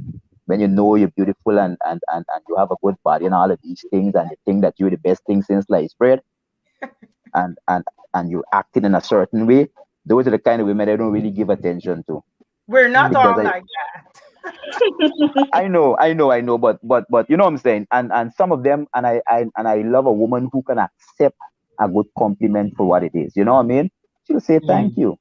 when you know you're beautiful and you have a good body and all of these things and you think that you're the best thing since sliced bread and and and you acting in a certain way, those are the kind of women I don't really give attention to We're not Mm. because all like that. I know, but you know what I'm saying, and some of them, and I love a woman who can accept a good compliment for what it is. You know what I mean? She'll say thank Mm. you.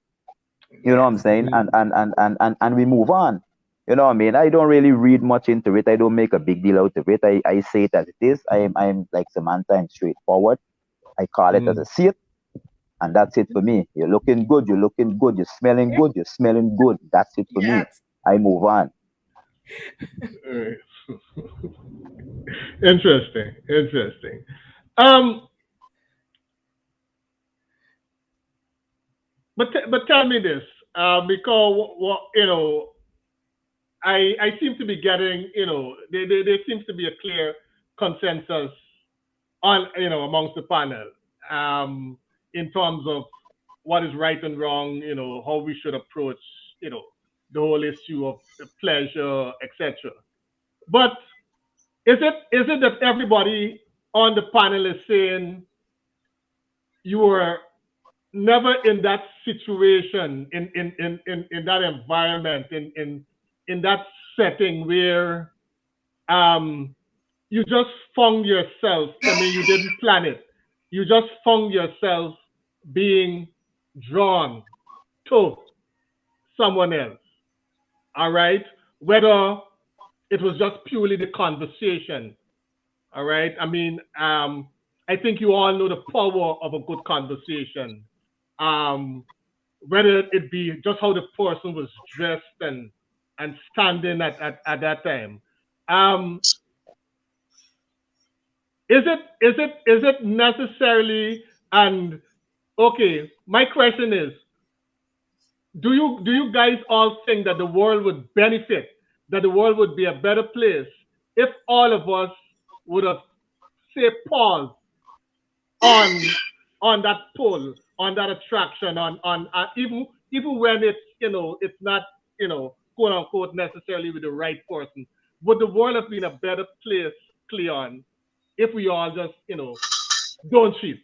You know what I'm Yes. saying? Mm. And we move on. You know what I mean? I don't really read much into it. I don't make a big deal out of it. I say it as it is. I'm like Samantha. I'm straightforward. I call it as I Mm. see it, and that's it for me. You're looking good. You're looking good. You're smelling good. You're smelling good. That's it for me. Yes. I move on. Right. Interesting. Um, but tell me this, because what I seem to be getting, there seems to be a clear consensus on, amongst the panel, um, in terms of what is right and wrong, how we should approach, you know, the whole issue of pleasure, etc. But is it that everybody on the panel is saying you were never in that situation, in that environment, in that setting where you just found yourself, I mean, you didn't plan it. You just found yourself being drawn to someone else. All right? Whether it was just purely the conversation. All right? I mean, I think you all know the power of a good conversation. Um, whether it be just how the person was dressed and standing at that time. Um, is it necessarily, and okay, my question is, do you guys all think that the world would benefit, that the world would be a better place if all of us would have, say, paused on that pull, on that attraction, on even when it's not, quote unquote, necessarily with the right person? Would the world have been a better place, Cleon, if we all just, don't cheat?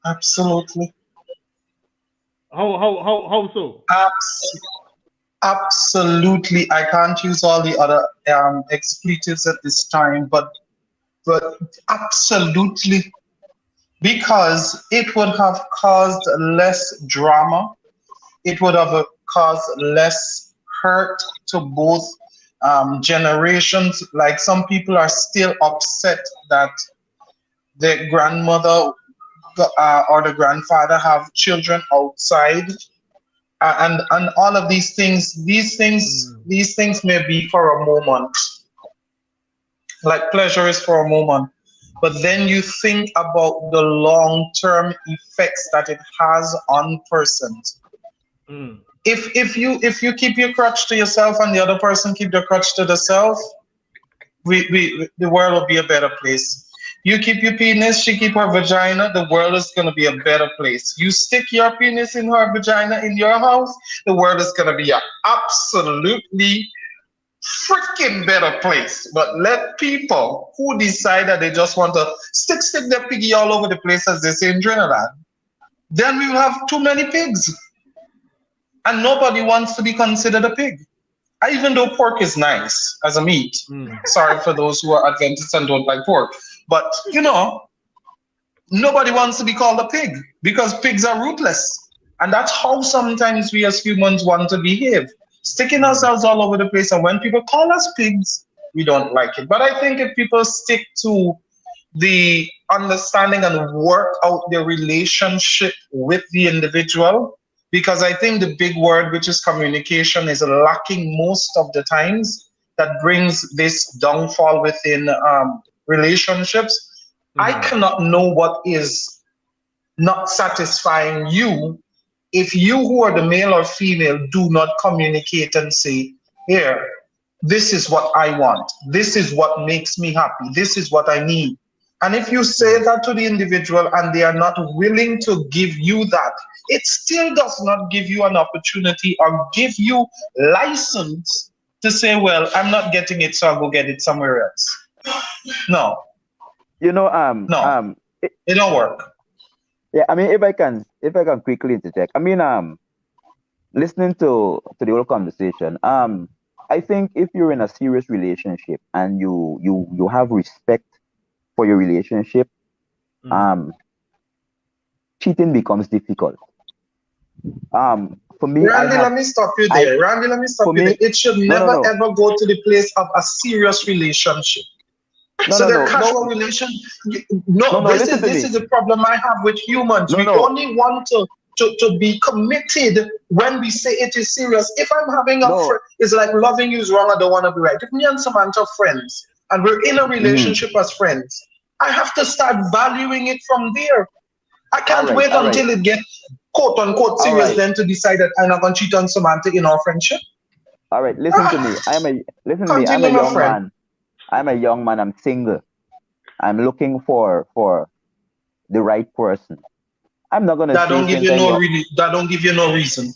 Absolutely. How so? Abs- Absolutely. I can't use all the other expletives at this time, but absolutely, because it would have caused less drama. It would have caused less hurt to both generations. Like some people are still upset that the grandmother or the grandfather have children outside, and all of these things. Mm, These things may be for a moment, like pleasure is for a moment, but then you think about the long-term effects that it has on persons. mm, If you keep your crutch to yourself and the other person keep their crutch to themselves, the world will be a better place. You keep your penis, she keep her vagina, the world is gonna be a better place. You stick your penis in her vagina in your house, the world is gonna be a absolutely freaking better place. But let people who decide that they just want to stick their piggy all over the place, as they say in Trinidad, then we will have too many pigs. And nobody wants to be considered a pig. Even though pork is nice as a meat. mm, Sorry for those who are Adventists and don't like pork. But nobody wants to be called a pig because pigs are ruthless. And that's how sometimes we as humans want to behave, sticking mm, ourselves all over the place. And when people call us pigs, we don't like it. But I think if people stick to the understanding and work out their relationship with the individual, because I think the big word, which is communication, is lacking most of the times, that brings this downfall within relationships. I mm, cannot know what is not satisfying you if you, who are the male or female, do not communicate and say, here, this is what I want, this is what makes me happy, this is what I need. And if you say mm, that to the individual and they are not willing to give you that, it still does not give you an opportunity or give you license to say, well, I'm not getting it, so I'll go get it somewhere else. No, You know, no, it don't work. yeah. I mean, if I can quickly interject. I mean, listening to the whole conversation, I think if you're in a serious relationship and you have respect for your relationship, mm. um, cheating becomes difficult. For me, I Randy, have let me stop you I there. Randy, let me stop for you there. me, It should no, no, never no, ever go to the place of a serious relationship. no, So no, the no, no, casual relation, no, no, no. this Listen is to this me. is the problem I have with humans. No, We no, only want to be committed when we say it is serious. If I'm having a no. friend, it's like loving you is wrong, I don't want to be right. If me and Samantha are friends and we're in a Hmm. relationship as friends, I have to start valuing it from there. I All can't right, wait all right, until it gets quote unquote all serious right, then to decide that I'm not going to cheat on Samantha in our friendship. all right. Listen to me. Ah, Listen to me. I'm a continue, my young friend. man. I'm a young man. I'm single. I'm looking for the right person. I'm not gonna That say don't give since you I no run really. That don't give you no reason.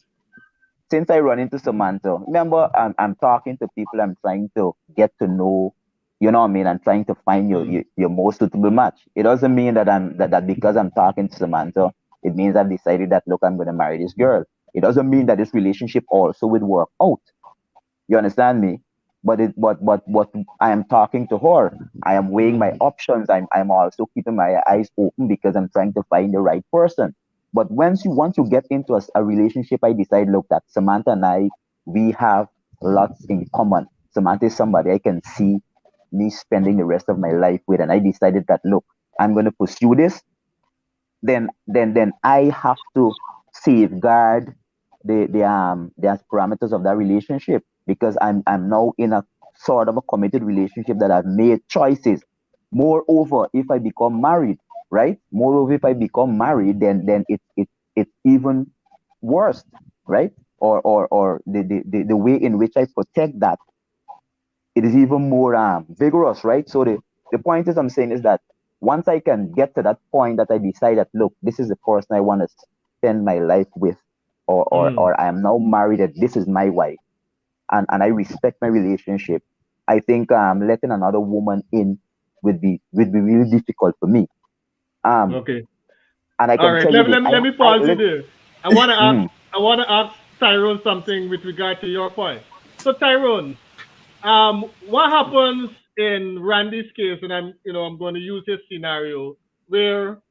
since I run into Samantha. Remember, I'm talking to people. I'm trying to get to know. You know what I mean? I'm trying to find Mm, your most suitable match. It doesn't mean that because I'm talking to Samantha, it means I've decided that look, I'm gonna marry this girl. It doesn't mean that this relationship also would work out. You understand me? But I am talking to her. I am weighing my mm, options. I'm also keeping my eyes open because I'm trying to find the right person. But once you get into a relationship, I decide, look, that Samantha and I, we have lots in common. Samantha is somebody I can see me spending the rest of my life with, and I decided that look, I'm going to pursue this. Then I have to safeguard the parameters of that relationship because I'm now in a sort of a committed relationship that I've made choices. Moreover, if I become married, right? Moreover, if I become married, then it's even worse, right? Or the way in which I protect that, it is even more vigorous, right? So the point is I'm saying is that once I can get to that point that I decide that look, this is the person I want to spend my life with, mm. or I am now married and this is my wife, and I respect my relationship, I think letting another woman in would be really difficult for me. Um, Okay. and I All can right. tell you Let, this, let, me- let me I pause you there. I want to ask Mhm. I want to ask Tyrone something with regard to your point. So Tyrone, what happens in Randy's case, and I'm going to use his scenario where,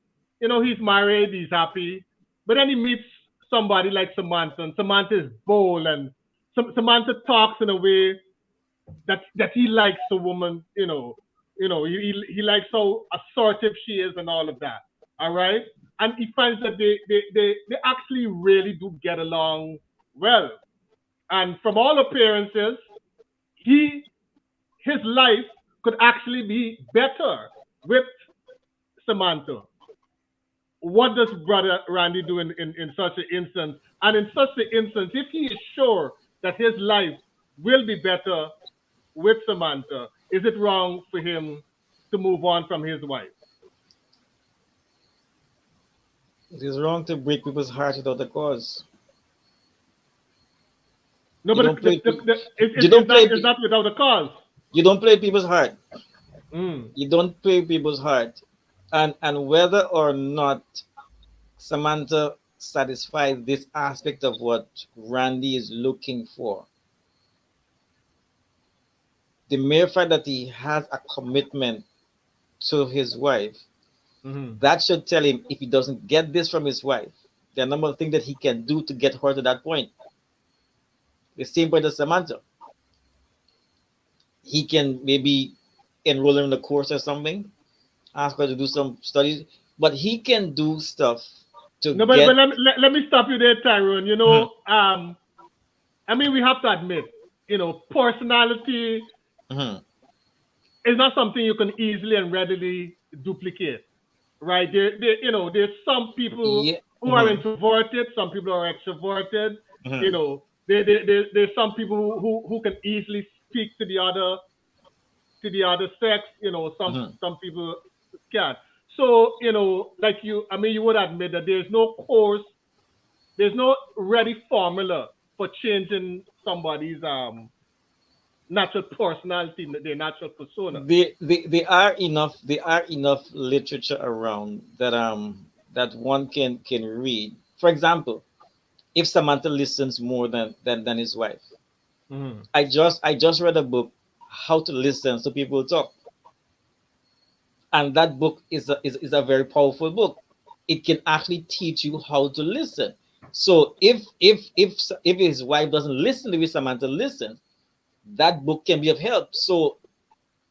he's married, he's happy, but then he meets somebody like Samantha, and Samantha is bold, and Samantha talks in a way that he likes the woman, he likes how assertive she is and all of that. All right, and he finds that they actually really do get along well, and from all appearances, he his life could actually be better with Samantha. What does brother Randy do in such an instance? And in such an instance, if he is sure that his life will be better with Samantha, is it wrong for him to move on from his wife? It is wrong to break people's hearts without a cause. No, You but don't play. You it's don't not play. it's not without a cause. You don't play people's heart. Mm. You don't play people's heart, and whether or not Samantha satisfies this aspect of what Randy is looking for, the mere fact that he has a commitment to his wife, Mm-hmm. that should tell him if he doesn't get this from his wife, there are a number of things that he can do to get her to that point. The same point as Samantha. He can maybe enroll her in a course or something, ask her to do some studies, but he can do stuff to No, but get. let me stop you there, Tyrone. Mhm, I mean, we have to admit, personality mhm. is not something you can easily and readily duplicate, right? There's some people Yeah. who are Mhm, introverted, some people are extroverted. mhm, There's some people who can easily speak to the other sex. mhm. Some people can't. So like I mean, you would admit that there's no ready formula for changing somebody's natural personality, their natural persona. There are enough literature around that one can read. For example, if Samantha listens more than his wife. Mm-hmm. I just read a book, How to Listen So People Talk, and that book is a very powerful book. It can actually teach you how to listen. So if his wife doesn't listen the way Samantha listens, that book can be of help. So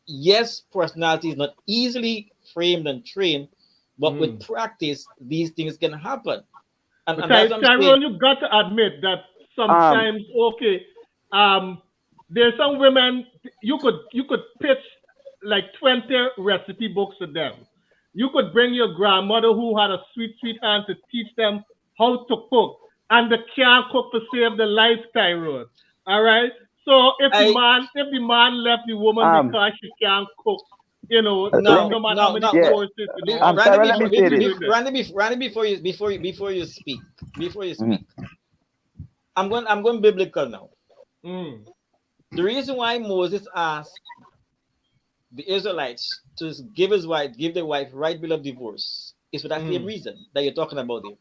yes, personality is not easily framed and trained, but with Mm-hmm. practice, these things can happen. And, But and that's what I'm saying. Tyrone, you got to admit that Um, sometimes, okay, um, there's some women you could pitch like 20 recipe books to them. You could bring your grandmother who had a sweet hand to teach them how to cook, and they can't cook to save their life, Tyrone. All right. So I if the man left the woman um, because she can't cook, let no me, no matter how no many no yeah, courses, Randy, Tyra, let me what say should we this. do then? Randy, before you speak, Mhm. I'm going biblical now. Mm, The reason why Moses asked the Israelites to give their wife right bill of divorce is for that same mm, reason that you're talking about there.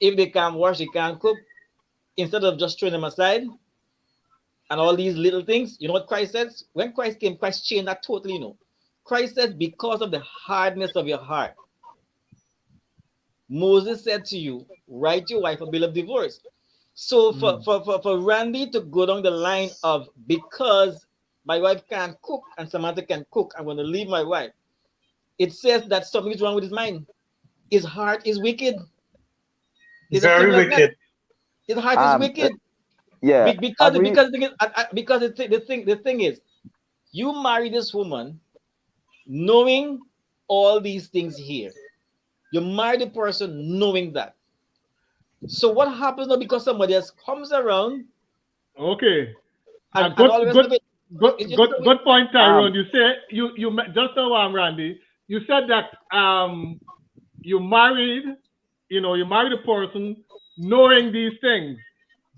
If they can't wash, they can't cook, instead of just throwing them aside and all these little things, you know what Christ says? When Christ came, Christ changed that totally, Christ says, because of the hardness of your heart, Moses said to you, write your wife a bill of divorce. So mm. for Randy to go down the line of, because my wife can't cook and Samantha can cook, I'm going to leave my wife. It says that something is wrong with his mind. His heart is wicked. It's as Very simple as that. wicked. His heart is Um, wicked. yeah, Because as we, because the thing is, because the thing is, you marry this woman knowing all these things here. You marry the person knowing that. So what happens now because somebody else comes around Okay. and all the rest of it? Good point, um, Tyrone. You say just now, Randy. You said that you married, you married a person knowing these things,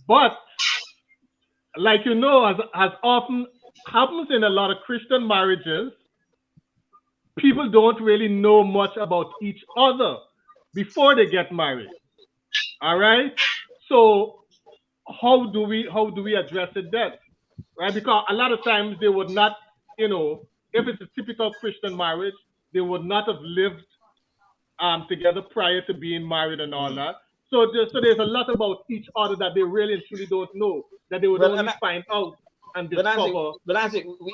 but like as often happens in a lot of Christian marriages, people don't really know much about each other before they get married. All right. So how do we address it then? Right? Because a lot of times they would not, if it's a typical Christian marriage, they would not have lived together prior to being married and all Mm. that. So there's a lot about each other that they really and truly don't know, that they would Well, only find out and but Nancy, discover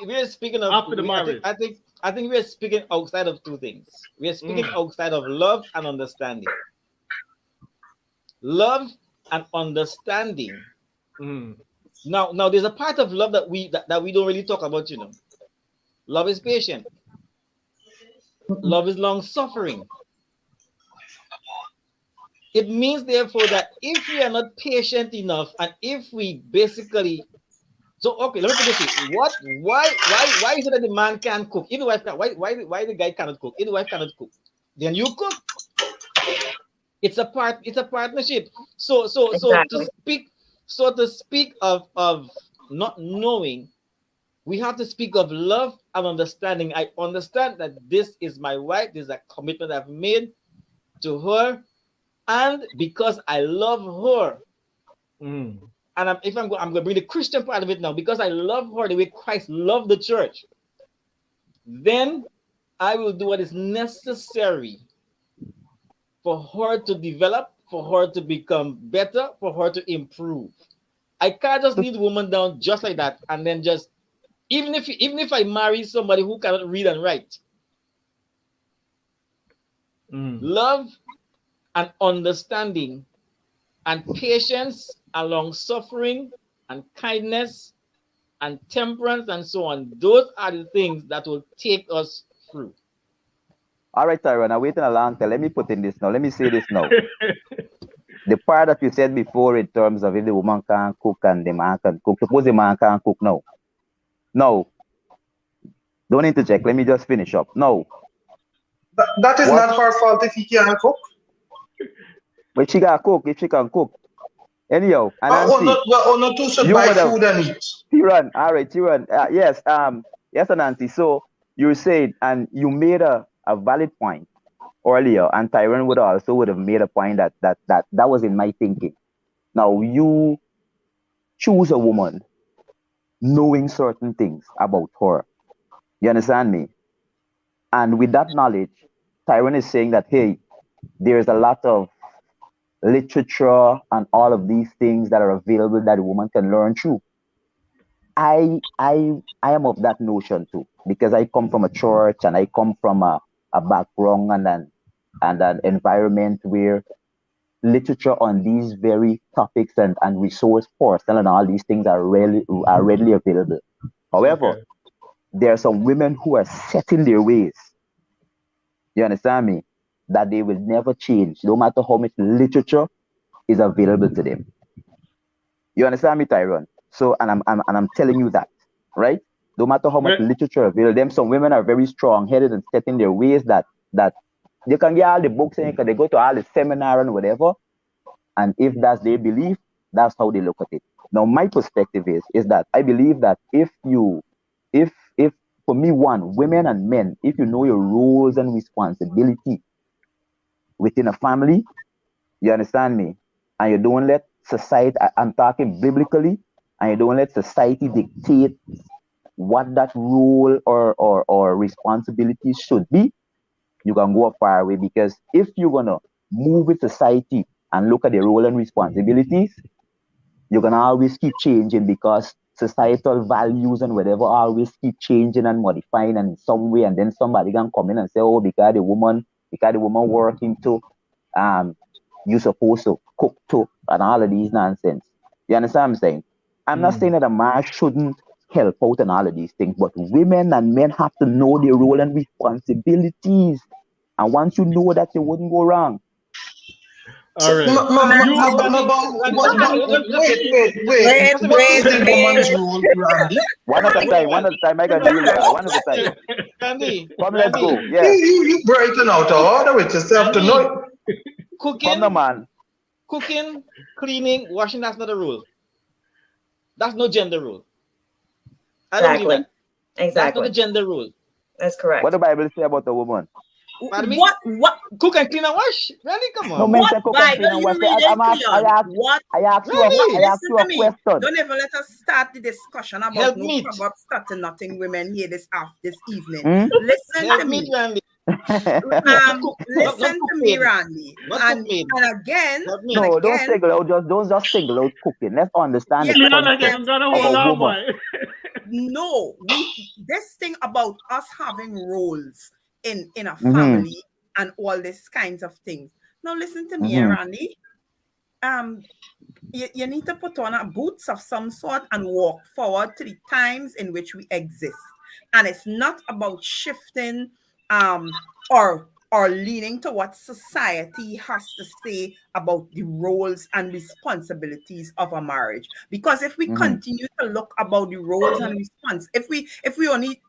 we're speaking of. after the I think marriage. we're speaking outside of two things. We're speaking Mm, outside of love and understanding. Love and understanding. mm, Now, there's a part of love that we don't really talk about. Love is patient. Love is long suffering. It means, therefore, that if we are not patient enough, and if we basically, so okay, let me put this way: why is it that the man can't cook? If the wife can, why the guy cannot cook? If the wife cannot cook, then you cook. It's a partnership. So Exactly. to speak of not knowing, we have to speak of love and understanding. I understand that this is my wife. This is a commitment I've made to her, and because I love her, mm. and I'm going to bring the Christian part of it now, because I love her the way Christ loved the church, then I will do what is necessary for her to develop, for her to become better, for her to improve. I can't just leave the woman down just like that, and then just, even if I marry somebody who cannot read and write, love and understanding and patience and long suffering and kindness and temperance and so on, those are the things that will take us through. All right, Tyrone, I'm waiting a long time. Let me put in this now. Let me say this now. The part that you said before in terms of if the woman can't cook and the man can cook. Suppose the man can't cook now. No, don't interject. Let me just finish up. No. That is What? not her fault if he can't cook. But she got cook if she can cook. Anyhow, and Oh, Nancy, well, no two should you buy would have food and eat. Tiran. All right, Tiran. Yes, yes, Nancy. So you said, and you made a valid point earlier, and Tyron would have made a point that was in my thinking. Now you choose a woman knowing certain things about her. You understand me? And with that knowledge, Tyron is saying that hey, there's a lot of literature and all of these things that are available that a woman can learn through. I am of that notion too because I come from a church and I come from a background and an environment where literature on these very topics and resource portal and all these things are readily available. However, Okay. there are some women who are set in their ways. You understand me? That they will never change, no matter how much literature is available to them. You understand me, Tyrone? So, and I'm telling you that, right? No matter how much Well, literature available, them some women are very strong-headed and set in their ways that they can get all the books and they go to all the seminar and whatever. And if that's their belief, that's how they look at it. Now, my perspective is that I believe that if for me, one, women and men, if you know your roles and responsibility within a family, you understand me? And you don't let society, I'm talking biblically, and you don't let society dictate what that role or responsibility should be, you can go far away because if you're going to move with society and look at the role and responsibilities, you're going to always keep changing because societal values and whatever always keep changing and modifying in some way. And then somebody can come in and say, oh, because the woman working too, um, you supposed to cook too, and all of these nonsense. You understand what I'm saying? I'm not saying that a man shouldn't help out and all of these things, but women and men have to know their role and responsibilities. And once you know that, you wouldn't go wrong. all So, right. Randy, You wait. Wait, What is wait, the wait. woman's role, Randy? One at a time, one at a time. I can deal with that. One at a time. Randy, Come, let's go. You, Yeah. you, you brighten out order with yourself to Randy, know. Come now, cooking, man. cooking, cleaning, washing, that's not a rule. That's no gender rule. I don't believe Exactly. that. That's not a Exactly. gender rule. That's What correct. the Bible say about a woman? Pardon me? What Cook and clean and wash? Really? Come No on. men what say cook and clean Bible and you wash. reading, Cleon? I ask you Really? Listen a to me. question. Don't ever let us start the discussion about Help no me. proverbs starting nothing women here this evening. Hmm? Listen to Help me, me. Randy. Not cook, not Listen cook to me, maid. Randy. Not And cook maid. again, Help me. and No, don't again, single out. Don't just single out cooking. Let's understand yeah, the but Leon, I guess concept I'm gonna of hold a on, woman. boy. no, this thing about us having roles in a Mm-hmm. family and all these kinds of things. Now listen to me, Mm-hmm. Randy. You need to put on a boots of some sort and walk forward to the times in which we exist. And it's not about shifting or leaning to what society has to say about the roles and responsibilities of a marriage. Because if we Mm-hmm. continue to look about the roles and if we only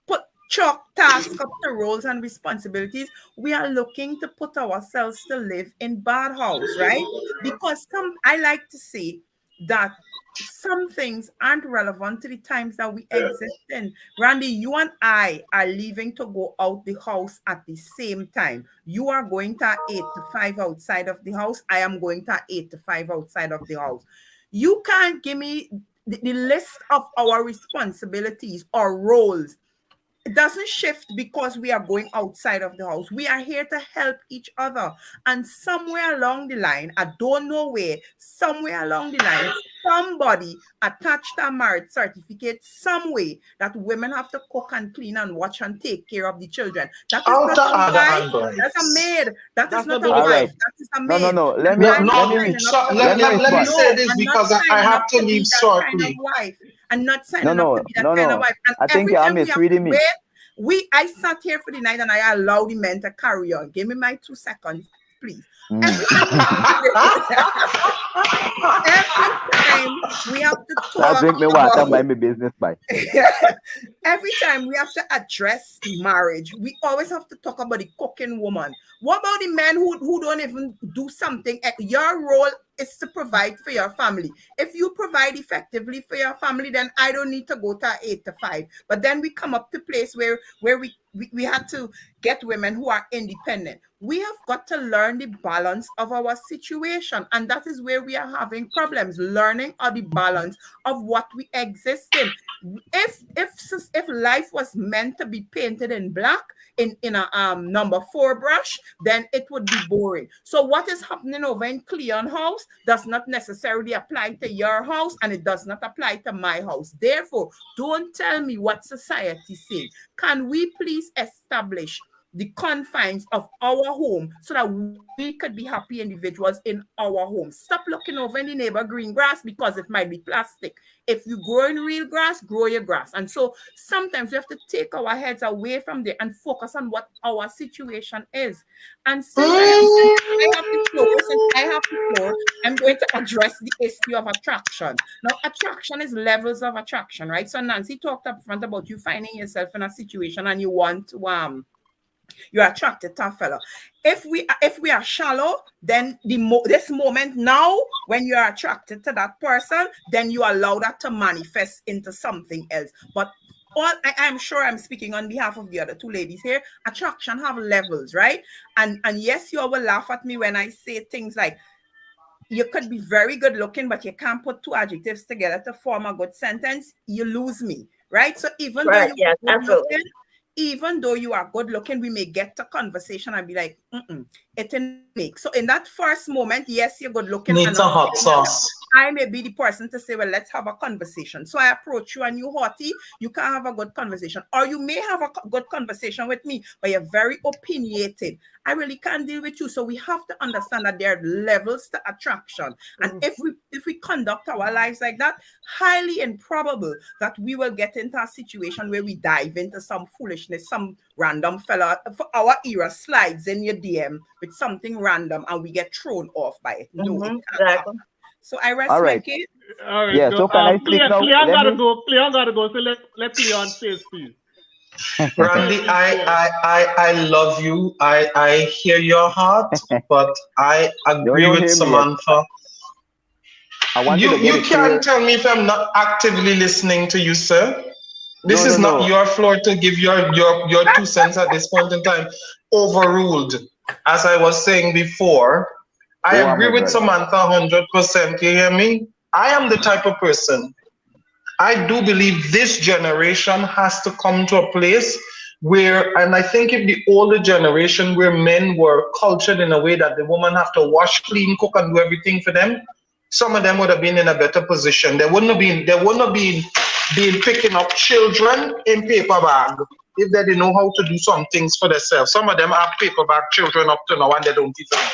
put chalk task up to roles and responsibilities, we are looking to put ourselves to live in bad house, right? Because I like to say that some things aren't relevant to the times that we exist in. Randy, you and I are leaving to go out the house at the same time. You are going to 8 to 5 outside of the house. I am going to 8 to 5 outside of the house. You can't give me the list of our responsibilities or roles. It doesn't shift because we are going outside of the house. We are here to help each other. And somewhere along the line, I don't know where, somewhere along the line, somebody attached a marriage certificate some way that women have to cook and clean and watch and take care of the children. That is Out not the a other wife. Android. That's a maid. That is That's not not a All biblical. wife. right. That is a No, no, maid. no. And No, I'm not Let me no. signing re- up So to let let, be. me let, let me respond. say No, this I'm not because I signing up have to to leave be that kind of shortly. wife. I'm not No, signing up to no, be that no, kind of no. wife. And I think every you're time we have to misreading me. wait, I sat here for the night and I allowed the men to carry on. Give me my 2 seconds, please. Mm-hmm. Every time we have every time we have to I'll talk drink me water and about mind my business by. every time we have to address marriage, we always have to talk about the cooking woman. What about the men who don't even do something? Your role is to provide for your family. If you provide effectively for your family, then I don't need to go to 8 to 5. But then we come up to place where we had to get women who are independent. We have got to learn the balance of our situation. And that is where we are having problems, learning the balance of what we exist in. If life was meant to be painted in black in a number 4 brush, then it would be boring. So what is happening over in Cleon house does not necessarily apply to your house, and it does not apply to my house. Therefore, don't tell me what society is saying. Can we please establish the confines of our home so that we could be happy individuals in our home? Stop looking over in the neighbor green grass because it might be plastic. If you grow in real grass, grow your grass. And so sometimes we have to take our heads away from there and focus on what our situation is. And since I have the floor, I'm going to address the issue of attraction. Now, attraction is levels of attraction, right? So Nancy talked up front about you finding yourself in a situation and you want to you're attracted to a fella. If we are shallow, then this moment now, when you are attracted to that person, then you allow that to manifest into something else. But I'm sure I'm speaking on behalf of the other 2 ladies here. Attraction have levels, right? And yes, you all will laugh at me when I say things like, you could be very good looking, but you can't put 2 adjectives together to form a good sentence. You lose me, right? So even though Right. you Yes, are good absolutely. looking, we may get to conversation and be like, it didn't make. So in that first moment, yes, you're good looking. I'm Needs a not hot saying that sauce. I may be the person to say, well, let's have a conversation. So I approach you and you haughty, you can't have a good conversation. Or you may have a good conversation with me, but you're very opinionated. I really can't deal with you. So we have to understand that there are levels to attraction. And if we conduct our lives like that, highly improbable that we will get into a situation where we dive into some foolishness, some random fella for our era slides in your DM with something random and we get thrown off by it. No, it can't Exactly. happen. So I All rest my right. case. All right, Yeah. go. So can I speak Cleon, now? Cleon Let gotta me. go. Cleon gotta go. So let Cleon say his piece. Say his Randy, piece, I, Cleon. I, I, I love you. I hear your heart, but I Don't agree you with hear me yet? Samantha. I want you You to get you it can't clear. tell me if I'm not actively listening to you, sir. This No, no, is not no. your floor to give your 2 cents at this point in time. overruled. As I was saying before, I Go on, agree my with brother. Samantha 100%. You hear me? I am the type of person, I do believe this generation has to come to a place where, and I think if the older generation where men were cultured in a way that the woman have to wash, clean, cook, and do everything for them, some of them would have been in a better position. They wouldn't have been picking up children in paper bag if they didn't know how to do some things for themselves. Some of them have paper bag children up to now and they don't even know.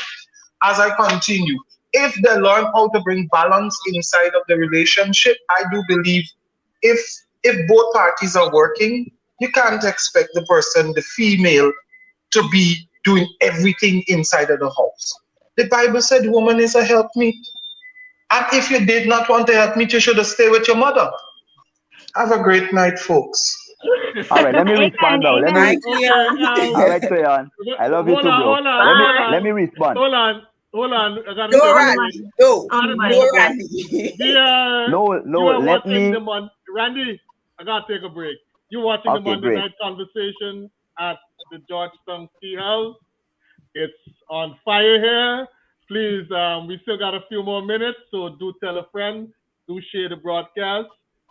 As I continue, if they learn how to bring balance inside of the relationship, I do believe if if both parties are working, you can't expect the person, the female, to be doing everything inside of the house. The Bible said woman is a helpmeet. And if you did not want to help me, you should have stayed with your mother. Have a great night, folks. All right, let me Amen, respond now. Let Hi, amen. me. Okay, All right, Cleon. I love you hold too, on, bro. hold on, Let me hold Bye. let on, me respond. hold on. I gotta no, take a On the break. Randy. money. No, On the Randy, money, no, yeah. Randy. No, You are let watching me. the Randy, I gotta take a break. You watching the Okay, Monday great. night conversation at the Georgetown Tea House. It's on fire here. Please, we still got a few more minutes, so do tell a friend, do share the broadcast.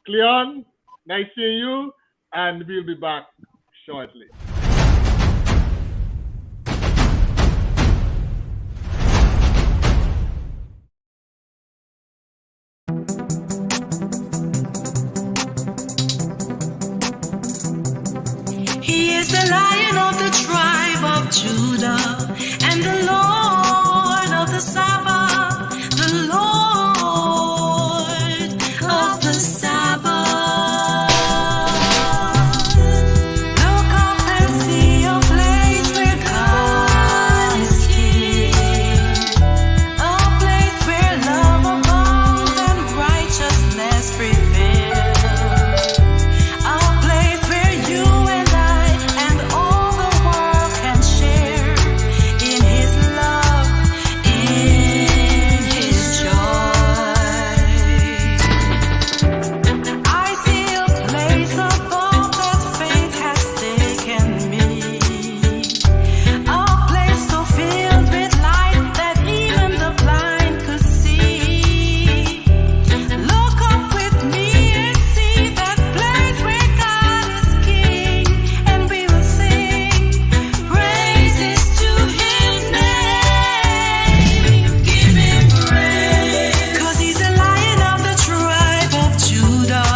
Cleon, nice seeing you, and we'll be back shortly. He is the Lion of the tribe of Judah and the Lord of the Sabbath, the Lord of the Sabbath. Look up and see a place where God is King, a place where love abounds and righteousness prevails. A place where you and I and all the world can share in His love, in His joy. I see a place above that faith has taken me, a place so filled with light that even the blind could see. Look up with me and see that place where God is King, and we will sing praises to His name. Give Him praise, 'cause He's the Lion of the tribe of Judah.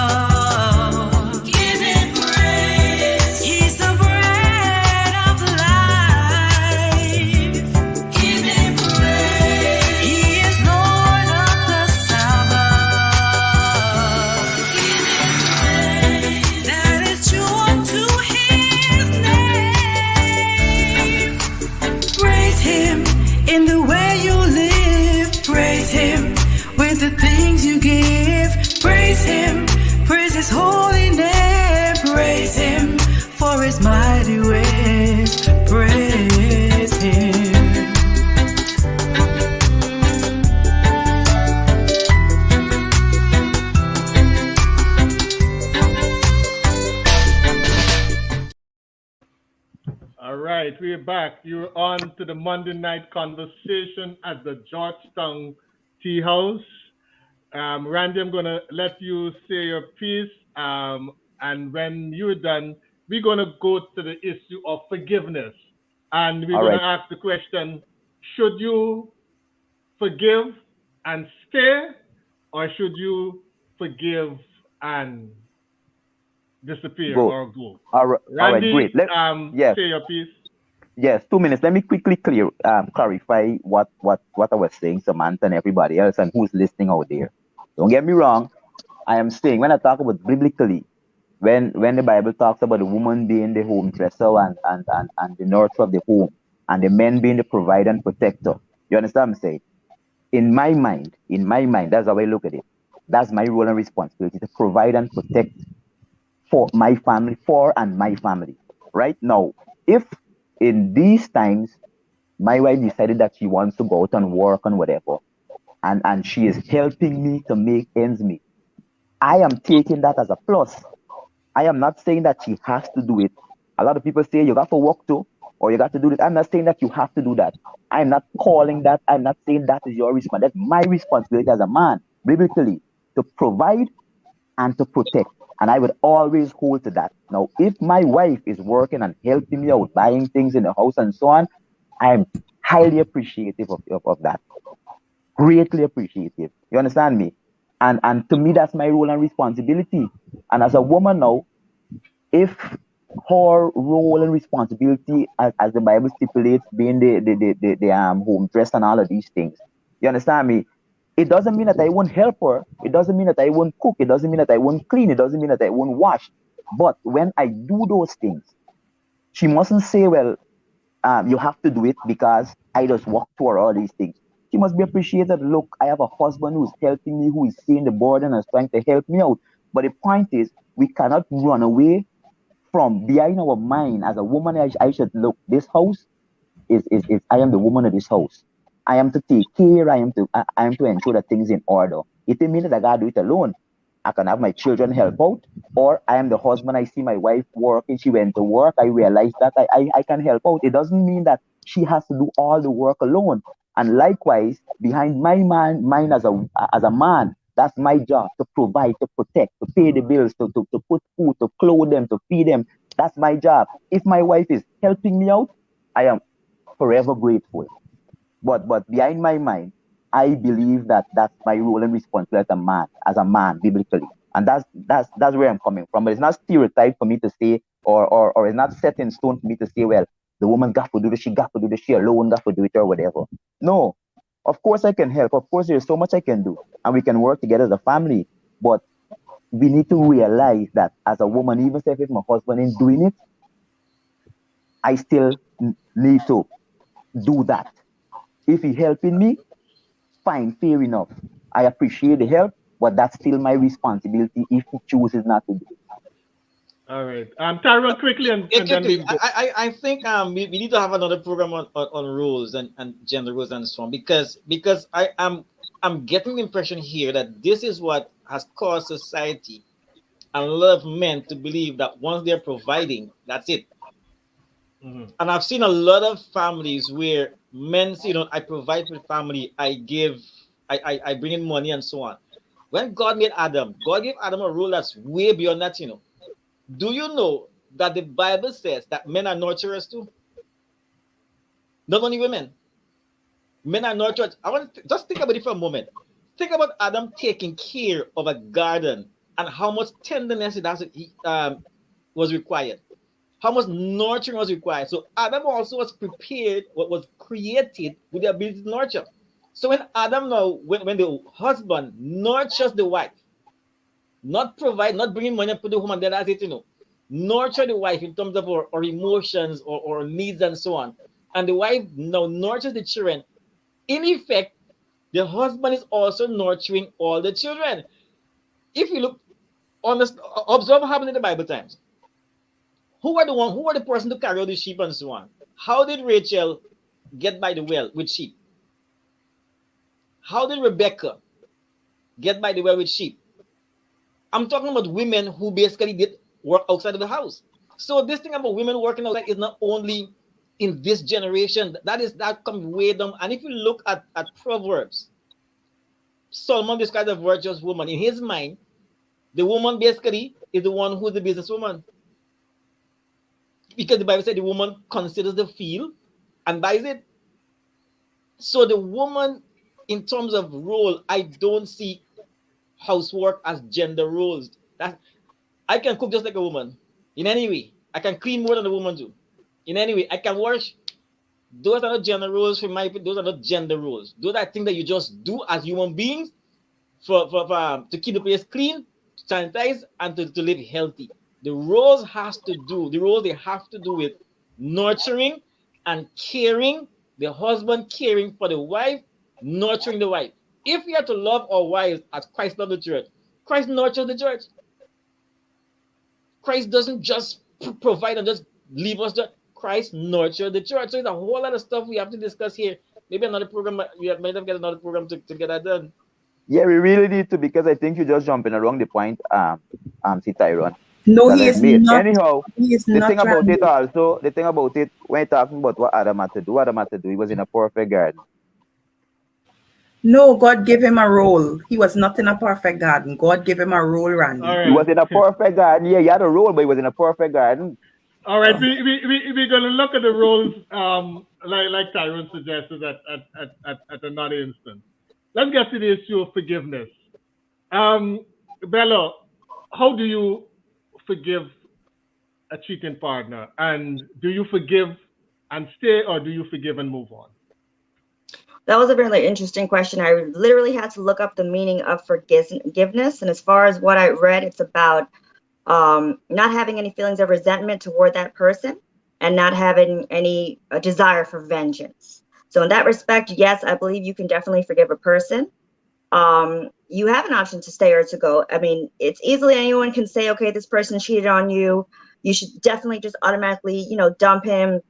Give Him praise, He's the bread of life. Give Him praise, He is Lord of the Sabbath. Give Him praise, that is true unto His name. Praise Him in the way you live. Praise Him with the things you give. Praise Him, praise His holy name. Praise Him for His mighty ways. Praise Him. All right, we're back. You're on to the Monday night conversation at the Georgetown Tea House. Randy, I'm gonna let you say your piece, and when you're done, we're gonna go to the issue of forgiveness, and we're All gonna right. ask the question: should you forgive and stay, or should you forgive and disappear Go. or go? All right, Randy, great. Yes, say your piece. yes. 2 minutes. Let me quickly clarify what I was saying, Samantha and everybody else, and who's listening out there. Don't get me wrong. I am saying when I talk about biblically, when the Bible talks about the woman being the home dresser and the nurturer of the home, and the men being the provider and protector. You understand what I'm saying? In my mind, that's how I look at it. That's my role and responsibility to provide and protect for my family, and my family. Right now, if in these times my wife decided that she wants to go out and work and whatever, and she is helping me to make ends meet, I am taking that as a plus. I am not saying that she has to do it. A lot of people say you got to work too. or you got to do this. I'm not saying that you have to do that. I'm not calling that. I'm not saying that is your response. That's my responsibility as a man, biblically, to provide and to protect. And I would always hold to that. Now, if my wife is working and helping me out, buying things in the house and so on, I'm highly appreciative of that. Greatly appreciative. You understand me? And to me, that's my role and responsibility. And as a woman now, if her role and responsibility, as the Bible stipulates, being the home dress and all of these things, you understand me? It doesn't mean that I won't help her. It doesn't mean that I won't cook. It doesn't mean that I won't clean. It doesn't mean that I won't wash. But when I do those things, she mustn't say, well, you have to do it because I just walk for all these things. She must be appreciated. Look, I have a husband who's helping me, who is seeing the burden and is trying to help me out. But the point is, we cannot run away from behind our mind. As a woman, I should look, this house is I am the woman of this house. I am to take care. I am to ensure that things in order. It doesn't mean that I gotta do it alone. I can have my children help out, or I am the husband. I see my wife working. She went to work. I realize that I can help out. It doesn't mean that she has to do all the work alone. And likewise, behind my mind as a man, that's my job to provide, to protect, to pay the bills, to put food, to clothe them, to feed them. That's my job. If my wife is helping me out, I am forever grateful. But behind my mind, I believe that that's my role and responsibility as a man, biblically. And that's where I'm coming from. But it's not stereotype for me to say, or it's not set in stone for me to say, well, the woman got to do this, she got to do this, she alone got to do it, or whatever. No. Of course I can help. Of course there's so much I can do. And we can work together as a family. But we need to realize that as a woman, even if my husband is doing it, I still need to do that. If he's helping me, fine, fair enough. I appreciate the help, but that's still my responsibility if he chooses not to do it. All right. Tyrone, quickly, and then Quickly, we'll go. I think we need to have another program on roles and gender roles and so on, because I'm getting the impression here that this is what has caused society and a lot of men to believe that once they're providing, that's it. Mhm. And I've seen a lot of families where men say, I provide for the family, I bring in money and so on. When God made Adam, God gave Adam a role that's way beyond that. Do you know that the Bible says that men are nurturers too? Not only women. Men are nurturers. I want to just think about it for a moment. Think about Adam taking care of a garden and how much tenderness was required. How much nurturing was required. So Adam also was prepared, what was created with the ability to nurture. So when Adam now, when the husband nurtures the wife, not provide, not bringing money and put the home and then that's it. Nurture the wife in terms of her emotions or needs and so on. And the wife now nurtures the children. In effect, the husband is also nurturing all the children. If you look, observe what happened in the Bible times. Who were the person to carry out the sheep and so on? How did Rachel get by the well with sheep? How did Rebecca get by the well with sheep? I'm talking about women who basically did work outside of the house. So this thing about women working outside is not only in this generation. That comes way down. And if you look at Proverbs, Solomon describes a virtuous woman. In his mind, the woman basically is the one who's the businesswoman. Because the Bible said the woman considers the field and buys it. So the woman, in terms of role, I don't see housework as gender roles. I can cook just like a woman in any way. I can clean more than a woman do. In any way, I can wash. Those are not gender roles for my. Those are not gender roles. Those are things that you just do as human beings for to keep the place clean, sanitize, and to live healthy. The roles they have to do with nurturing and caring. The husband caring for the wife, nurturing the wife. If we are to love our wives as Christ loved the church, Christ nurtures the church. Christ doesn't just provide and just leave us there. Christ nurtured the church. So it's a whole lot of stuff we have to discuss here. Maybe another program, we might have get another program to get that done. Yeah, we really need to, because I think you're just jumping around the point, see Tyrone. No, he Silent is mate. not. Anyhow, He is the not thing about it trying. also, the thing about it, when you're talking about what Adam had to do, he was in a perfect garden. No, God gave him a role. He was not in a perfect garden. God gave him a role, All Randy. He was right. in a perfect garden. Yeah, he had a role, but he was in a perfect garden. All right, we're going to look at the roles, like Tyrone suggested at another instance. Let's get to the issue of forgiveness. Um, Bello, how do you forgive a cheating partner? And do you forgive and stay, or do you forgive and move on? That was a really interesting question. I literally had to look up the meaning of forgiveness. And as far as what I read, it's about not having any feelings of resentment toward that person and not having any desire for vengeance. So in that respect, yes, I believe you can definitely forgive a person. You have an option to stay or to go. I mean, it's easily anyone can say, okay, this person cheated on you. You should definitely just automatically, dump him.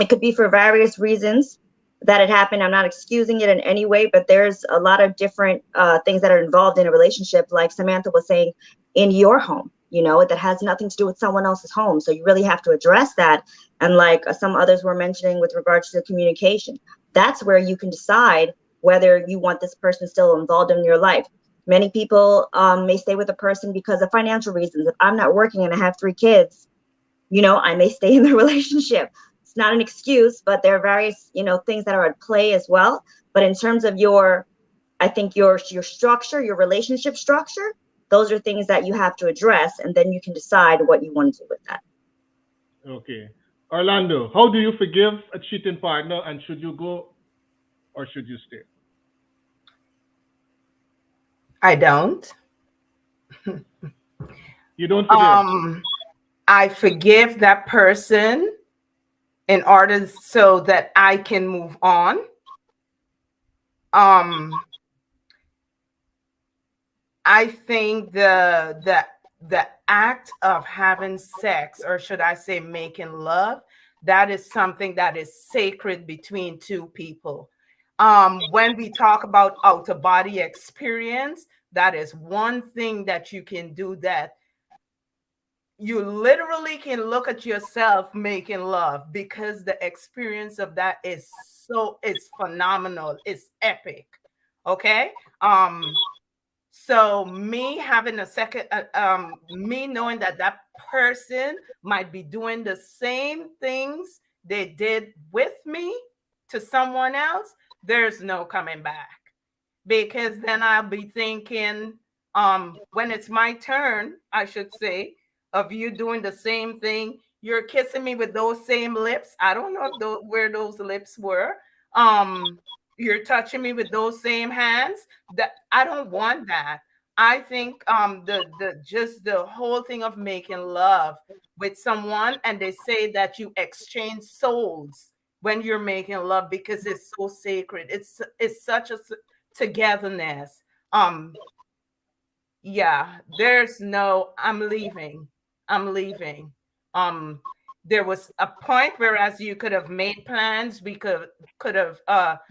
It could be for various reasons that it happened. I'm not excusing it in any way, but there's a lot of different things that are involved in a relationship, like Samantha was saying, in your home, that has nothing to do with someone else's home. So you really have to address that. And like some others were mentioning with regards to the communication, that's where you can decide whether you want this person still involved in your life. Many people may stay with a person because of financial reasons. If I'm not working and I have 3 kids, I may stay in the relationship. It's not an excuse, but there are various, things that are at play as well. But in terms of I think your structure, your relationship structure, those are things that you have to address, and then you can decide what you want to do with that. Okay. Orlando, how do you forgive a cheating partner, and should you go or should you stay? I don't. You don't forgive. I forgive that person in order so that I can move on. I think the act of having sex, or should I say making love, that is something that is sacred between 2 people. When we talk about out of body experience, that is one thing that you can do, that you literally can look at yourself making love, because the experience of that is it's phenomenal, it's epic. Okay. So me having a second, me knowing that that person might be doing the same things they did with me to someone else, there's no coming back. Because then I'll be thinking, when it's my turn, I should say, of you doing the same thing, you're kissing me with those same lips. I don't know if where those lips were. You're touching me with those same hands. That I don't want that. I think the just the whole thing of making love with someone, and they say that you exchange souls when you're making love, because it's so sacred. It's such a togetherness. Yeah, there's no I'm leaving. I'm leaving. Um there was a point whereas you could have made plans, we could have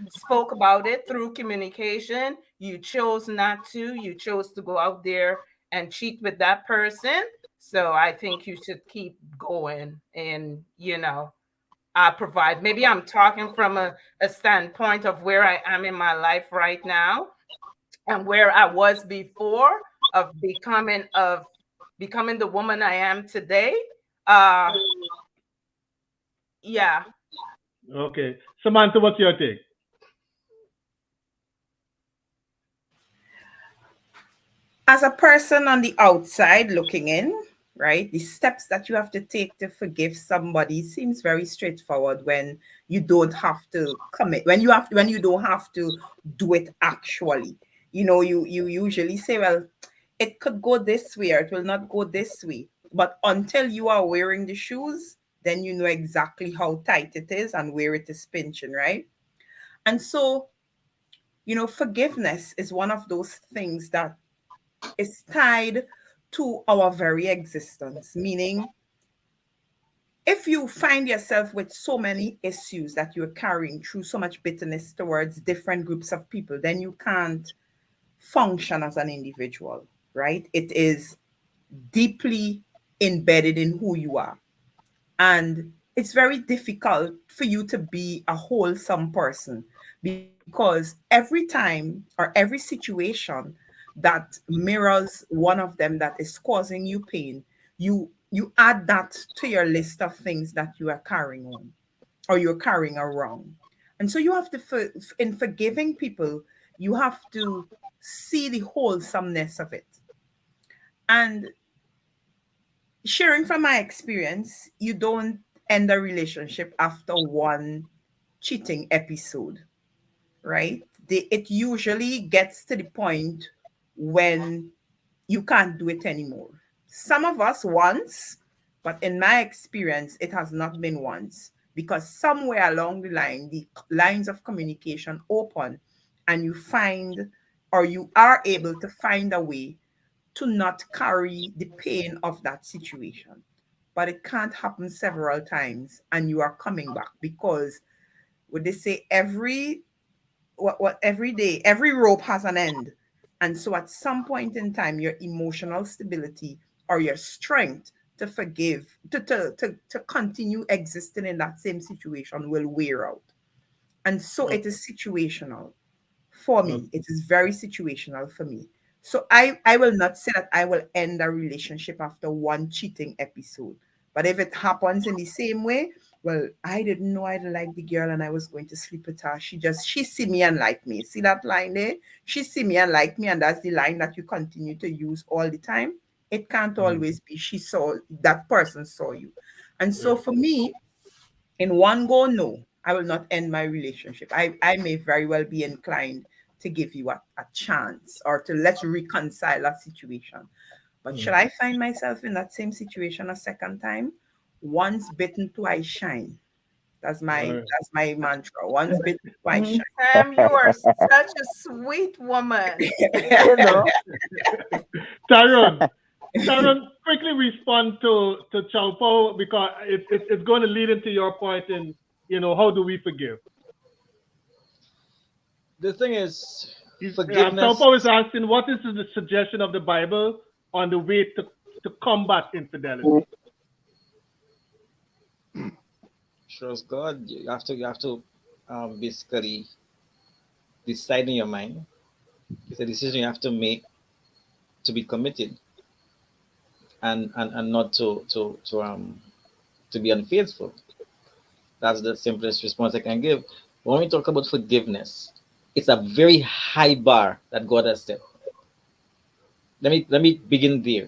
spoke about it through communication. You chose not to. You chose to go out there and cheat with that person. So I think you should keep going, and I provide. Maybe I'm talking from a standpoint of where I am in my life right now and where I was before, of becoming the woman I am today. Uh yeah. Okay. Samantha, what's your take? As a person on the outside looking in, right, the steps that you have to take to forgive somebody seems very straightforward when you don't have to commit, when you don't have to do it actually. You usually say, well, it could go this way or it will not go this way. But until you are wearing the shoes, then you know exactly how tight it is and where it is pinching, right? And so, forgiveness is one of those things that is tied to our very existence. Meaning, if you find yourself with so many issues that you're carrying through, so much bitterness towards different groups of people, then you can't function as an individual, right? It is deeply embedded in who you are. And it's very difficult for you to be a wholesome person because every time or every situation that mirrors one of them that is causing you pain, you add that to your list of things that you are carrying on or you're carrying around. And so you have to, in forgiving people, you have to see the wholesomeness of it. And sharing from my experience, you don't end a relationship after one cheating episode, right? It usually gets to the point when you can't do it anymore. Some of us once, but in my experience, it has not been once because somewhere along the line, the lines of communication open and you find or you are able to find a way to not carry the pain of that situation. But it can't happen several times and you are coming back because would they say what every day, every rope has an end. And so at some point in time, your emotional stability or your strength to forgive, to continue existing in that same situation will wear out. And so it is situational for Okay. me. It is very situational for me. So I will not say that I will end a relationship after one cheating episode. But if it happens in the same way, well, I didn't know I liked the girl and I was going to sleep with her. She see me and like me. See that line there? She see me and like me, and that's the line that you continue to use all the time. It can't Mm. always be she saw that person saw you. And Yeah. so for me, in one go, no, I will not end my relationship. I may very well be inclined to give you a chance or to let you reconcile that situation. But should Mm. I find myself in that same situation a second time? Once bitten, twice shine. Right. That's my mantra. Once bitten, twice Mhm. shine. Sam, you are such a sweet woman. You know, Sharon, Sharon, quickly respond to Chalpo because it's going to lead into your point in, how do we forgive? The thing is, Yeah, forgiveness. Chalpo is asking, what is the suggestion of the Bible on the way to combat infidelity? Trust God. You have to basically decide in your mind. It's a decision you have to make to be committed and not to be unfaithful. That's the simplest response I can give. When we talk about forgiveness, it's a very high bar that God has set. Let me begin there.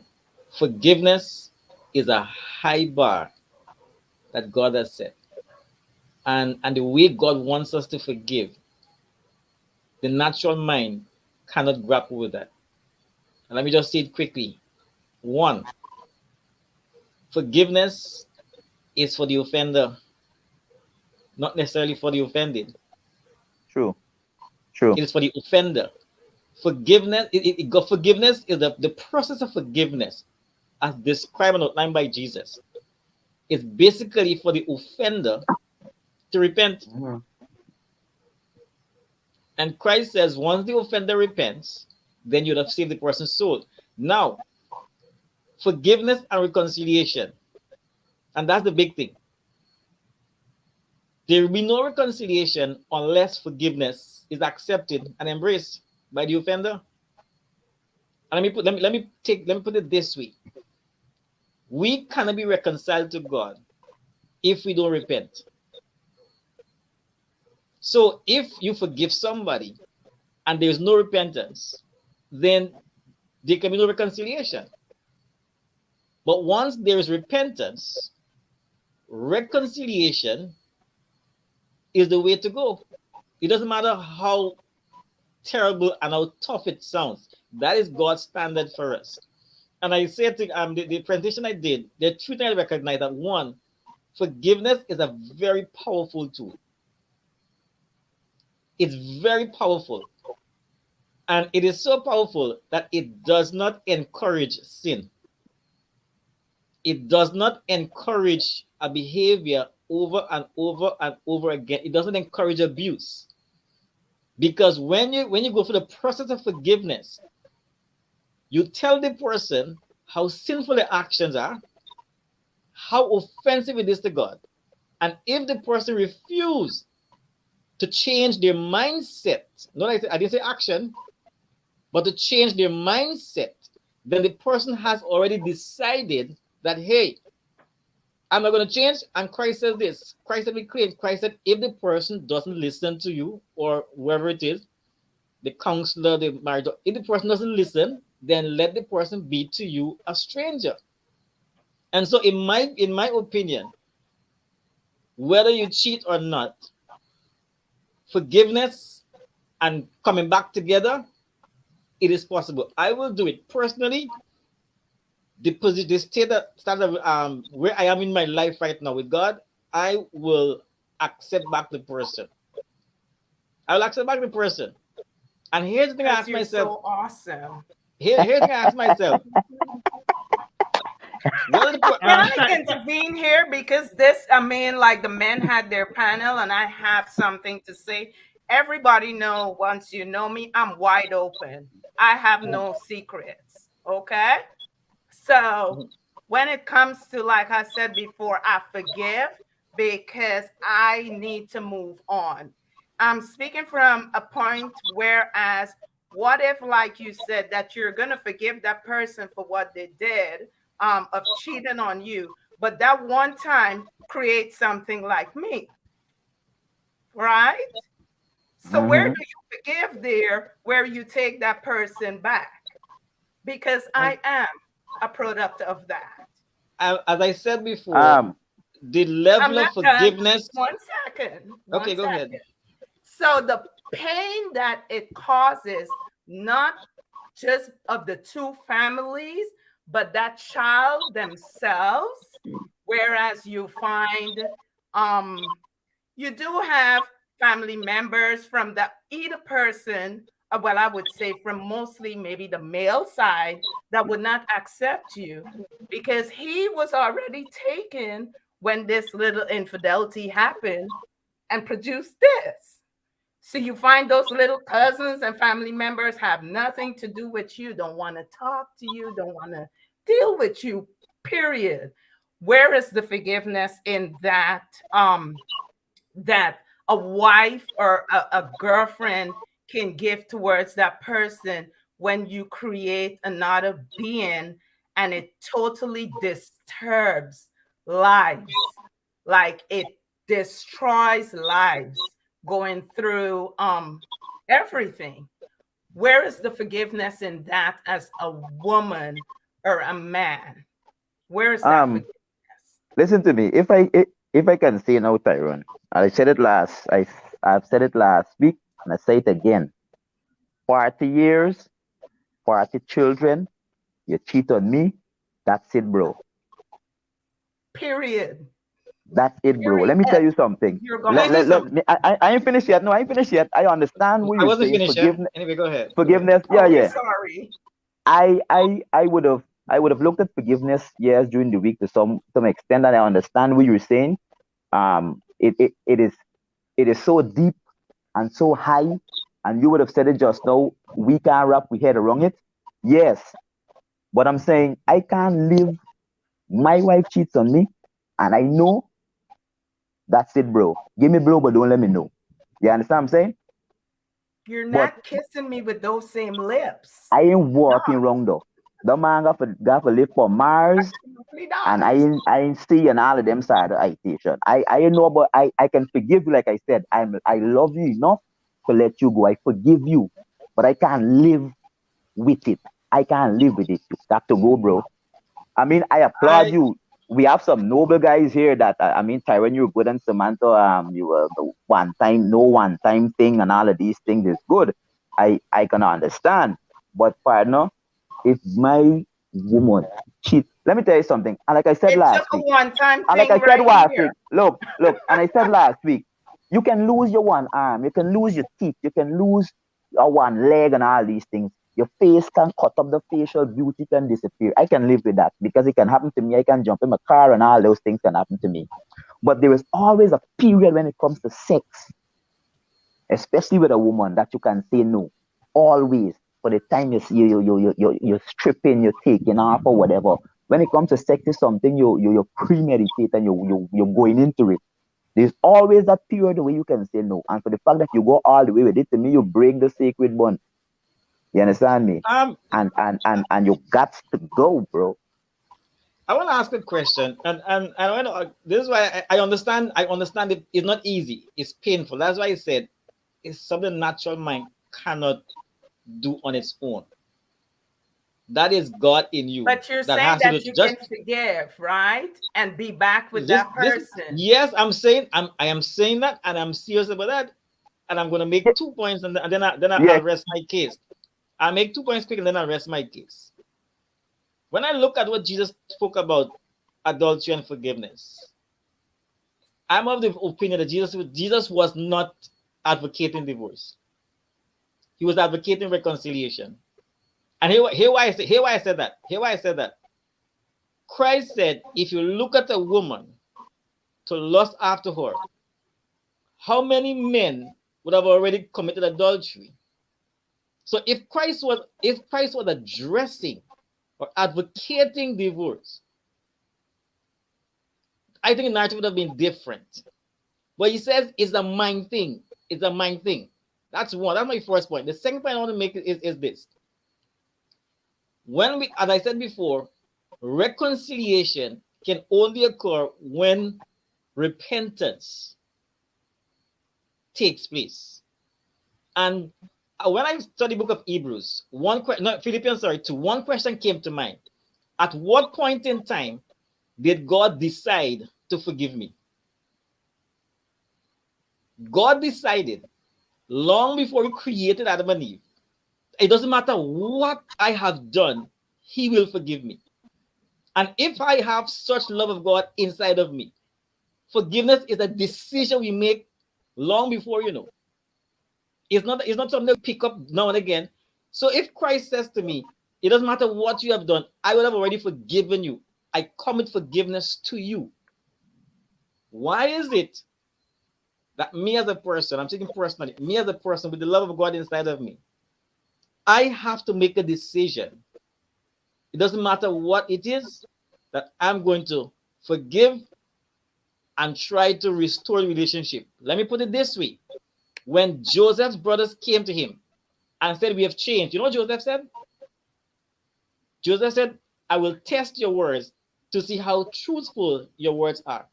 Forgiveness is a high bar that God has set. And the way God wants us to forgive, the natural mind cannot grapple with that. And let me just say it quickly. One, forgiveness is for the offender, not necessarily for the offended. true, true. It is for the offender. Forgiveness, forgiveness is the process of forgiveness as described and outlined by Jesus. It's basically for the offender to repent. Mhm. And Christ says, once the offender repents, then you'd have saved the person's soul. Now, forgiveness and reconciliation. And that's the big thing. There will be no reconciliation unless forgiveness is accepted and embraced by the offender. And let me put it this way. We cannot be reconciled to God if we don't repent. So if you forgive somebody and there's no repentance, then there can be no reconciliation. But once there is repentance, reconciliation is the way to go. It doesn't matter how terrible and how tough it sounds. That is God's standard for us. And I say to the presentation I did, the truth I recognize that one, forgiveness is a very powerful tool. It's very powerful. And it is so powerful that it does not encourage sin. It does not encourage a behavior over and over and over again. It doesn't encourage abuse. Because when you go through the process of forgiveness, you tell the person how sinful their actions are, how offensive it is to God. And if the person refuse to change their mindset, not I didn't say action, but to change their mindset, then the person has already decided that, hey, I'm not going to change. And Christ says this. Christ said, Christ said, if the person doesn't listen to you or whoever it is, the counselor, the marriage, if the person doesn't listen, then let the person be to you a stranger. And so in my opinion, whether you cheat or not, forgiveness and coming back together, it is possible. I will do it personally. The state of where I am in my life right now with God, I will accept back the person. I will accept back the person. And here's the thing I ask You're myself. so awesome. Here's the thing I ask myself. Can I intervene here? Because this, I mean, like the men had their panel and I have something to say. Everybody know, once you know me, I'm wide open. I have no secrets. Okay. So when it comes to, like I said before, I forgive because I need to move on. I'm speaking from a point whereas what if, like you said, that you're gonna forgive that person for what they did, of cheating on you, but that one time create something like me, right? So where do you forgive there where you take that person back? Because I am a product of that. As I said before, the level of forgiveness. One second. Okay, go ahead. So the pain that it causes, not just of the two families, but that child themselves. Whereas you find, you do have family members from the either person, well, I would say from mostly maybe the male side, that would not accept you because he was already taken when this little infidelity happened and produced this. So you find those little cousins and family members have nothing to do with you, don't want to talk to you, don't want to deal with you, period. Where is the forgiveness in that? That a wife or a girlfriend can give towards that person when you create another being and it totally disturbs lives, like it destroys lives going through everything. Where is the forgiveness in that as a woman or a man? Where is that forgiveness? Listen to me. If I can say now, Tyrone, I said it last. I've said it last week, and I say it again. 40 years, 40 children. You cheat on me. That's it, bro. Period. That's it, bro. Let me tell you something. I ain't finished yet. No, I ain't finished yet. I understand what you're saying. Forgiveness. Anyway, go ahead. Forgiveness. Yeah. Sorry. I would have looked at forgiveness, yes, during the week to some extent, and I understand what you're saying. It is so deep and so high, and you would have said it just now. We can't wrap we head around it. Yes, but I'm saying I can't live. My wife cheats on me, and I know. That's it, bro. Give me blow, but don't let me know. You understand what I'm saying? You're not kissing me with those same lips. I ain't walking wrong though. The man got to live for Mars, and I ain't seeing all of them side of ITation. I know, but I can forgive you. Like I said, I love you enough to let you go. I forgive you, but I can't live with it. I can't live with it. You got to go, bro. I mean, I applaud you. We have some noble guys here that I mean, Tyrone, you're good, and Samantha, you were the one time thing, and all of these things is good. I can understand, but partner, if my woman cheat, let me tell you something. And like I said last week, and like I said last week, look, and I said last week, you can lose your one arm, you can lose your teeth, you can lose your one leg, and all these things. Your face can cut up, the facial beauty can disappear. I can live with that because it can happen to me. I can jump in my car and all those things can happen to me. But there is always a period when it comes to sex, especially with a woman, that you can say no. Always. For the time you're stripping, you're taking off or whatever. when it comes to sex, is something you premeditate and you're going into it. There's always that period where you can say no. And for the fact that you go all the way with it, to me, you break the sacred bond. You understand me? And you got to go, bro. I want to ask a question, and I want to, this is why I understand. I understand it's not easy. It's painful. That's why I said it's something natural mind cannot do on its own. That is God in you. But you're that saying has that to do you just can forgive, right? And be back with this. that This person. yes, I am saying that, and I'm serious about that. And I'm going to make 2 points, and then Yeah. I'll rest my case. I'll make 2 points quick, and then I'll rest my case. When I look at what Jesus spoke about adultery and forgiveness, I'm of the opinion that Jesus was not advocating divorce. He was advocating reconciliation. And here why I said that. Christ said, if you look at a woman to lust after her, how many men would have already committed adultery? So if Christ was addressing or advocating divorce, I think the narrative would have been different. But he says it's a mind thing. It's a mind thing. That's one. That's my first point. The second point I want to make is this. When we, as I said before, reconciliation can only occur when repentance takes place. And when I studied the book of Hebrews, one question came to mind. At what point in time did God decide to forgive me? God decided long before he created Adam and Eve, it doesn't matter what I have done, he will forgive me. And if I have such love of God inside of me, forgiveness is a decision we make long before you know. It's not something that we pick up now and again. So if Christ says to me, it doesn't matter what you have done, I will have already forgiven you. I commit forgiveness to you. Why is it that me as a person, I'm speaking personally, me as a person with the love of God inside of me, I have to make a decision. It doesn't matter what it is, that I'm going to forgive and try to restore the relationship. Let me put it this way. When Joseph's brothers came to him and said, we have changed, you know what Joseph said? Joseph said, I will test your words to see how truthful your words are.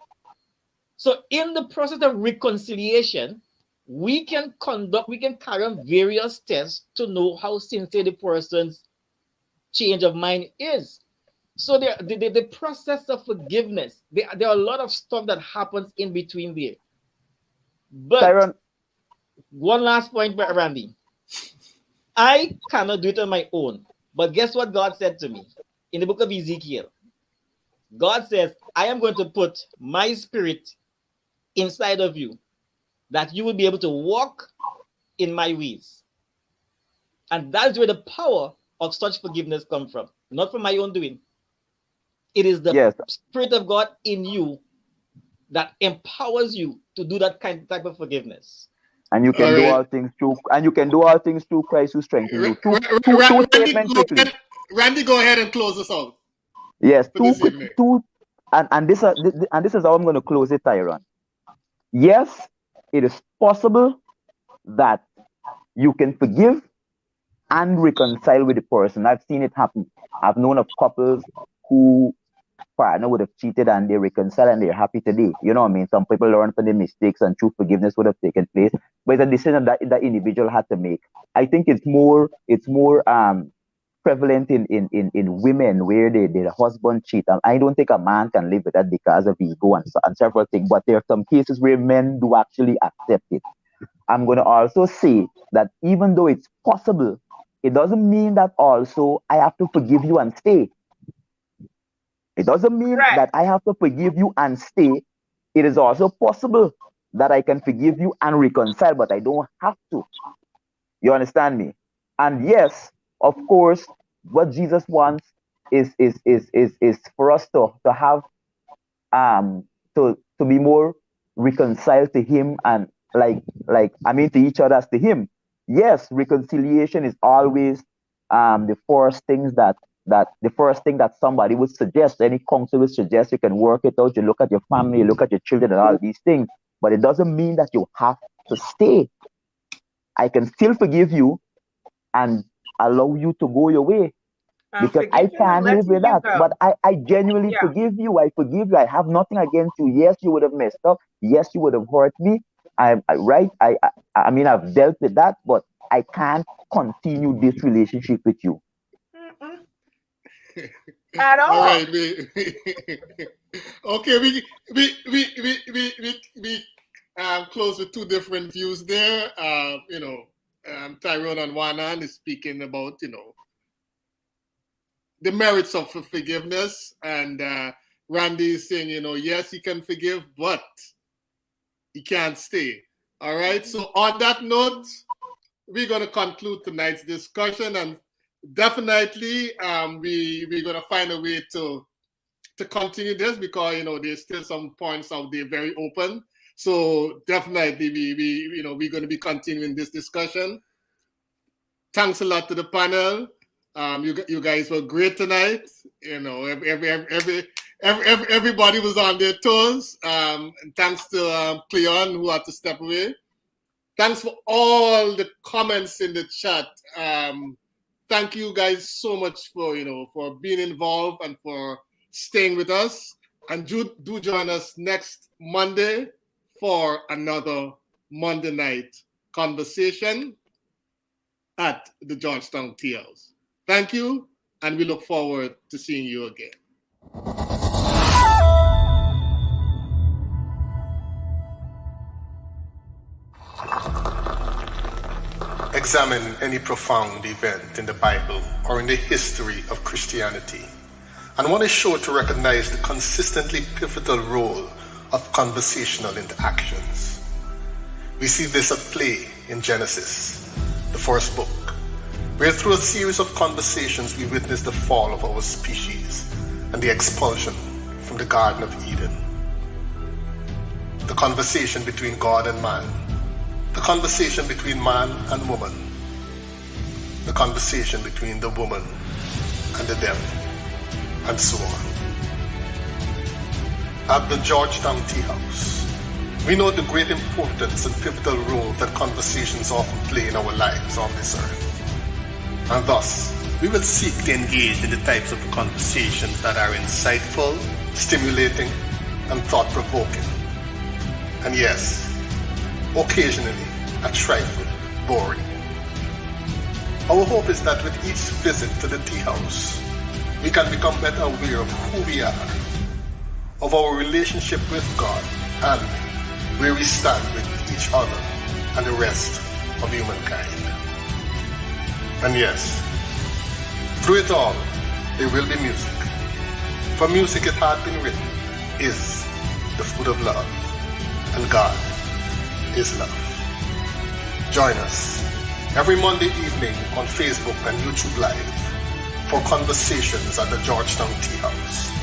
So in the process of reconciliation, we can carry on various tests to know how sincere the person's change of mind is. So the process of forgiveness, there are a lot of stuff that happens in between there. But Tyrone, one last point, Randy. I cannot do it on my own. But guess what God said to me in the book of Ezekiel? God says, I am going to put my spirit inside of you, that you will be able to walk in my ways. And that's where the power of such forgiveness comes from, not from my own doing. It is the Spirit of God in you that empowers you to do that type of forgiveness. And you can do all things through Christ who strengthens you. Two statements quickly. Randy, go ahead and close us out. Yes, and this is how I'm going to close it, Tyrone. Yes, it is possible that you can forgive and reconcile with the person. I've seen it happen. I've known of couples who partner would have cheated and they reconcile and they're happy today. You know what I mean? Some people learn from their mistakes and true forgiveness would have taken place. But it's a decision that the individual had to make. I think it's more prevalent in women where the husband cheat. And I don't think a man can live with that because of ego and several things. But there are some cases where men do actually accept it. I'm going to also say that even though it's possible, it doesn't mean that also I have to forgive you and stay. It doesn't mean that I have to forgive you and stay. It is also possible that I can forgive you and reconcile, but I don't have to. You understand me? And yes, of course, what Jesus wants is for us to have to be more reconciled to him and to each other as to him. Yes, reconciliation is always the first things that that the first thing that somebody would suggest, any counsel would suggest, you can work it out, you look at your family, you look at your children and all these things, but it doesn't mean that you have to stay. I can still forgive you and allow you to go your way, because I can't live with that. But I genuinely forgive you. I forgive you. I have nothing against you. Yes, you would have messed up. Yes, you would have hurt me. I mean, I've dealt with that, but I can't continue this relationship with you. At all. All right, okay, we close with two different views there. Tyrone on one hand is speaking about the merits of forgiveness, and Randy is saying yes, he can forgive, but he can't stay. All right. So on that note, we're going to conclude tonight's discussion, and definitely we're going to find a way to continue this, because there's still some points out there very open. So definitely we're going to be continuing this discussion. Thanks a lot to the panel. You guys were great tonight. Everybody was on their toes. And thanks to Cleon, who had to step away. Thanks for all the comments in the chat. Thank you guys so much for being involved and for staying with us. And do join us next Monday for another Monday night conversation at the Georgetown Tea House. Thank you, and we look forward to seeing you again. Examine any profound event in the Bible or in the history of Christianity, and one is sure to recognize the consistently pivotal role of conversational interactions. We see this at play in Genesis, the first book, where through a series of conversations we witness the fall of our species and the expulsion from the Garden of Eden. The conversation between God and man, the conversation between man and woman, the conversation between the woman and the devil, and so on. At the Georgetown Tea House, we know the great importance and pivotal role that conversations often play in our lives on this earth. And thus, we will seek to engage in the types of conversations that are insightful, stimulating, and thought-provoking. And yes, occasionally, a trifle boring. Our hope is that with each visit to the tea house, we can become better aware of who we are, of our relationship with God, and where we stand with each other and the rest of humankind. And yes, through it all, there will be music. For music, it had been written, is the food of love, and God is love. Join us every Monday evening on Facebook and YouTube Live for conversations at the Georgetown Tea House.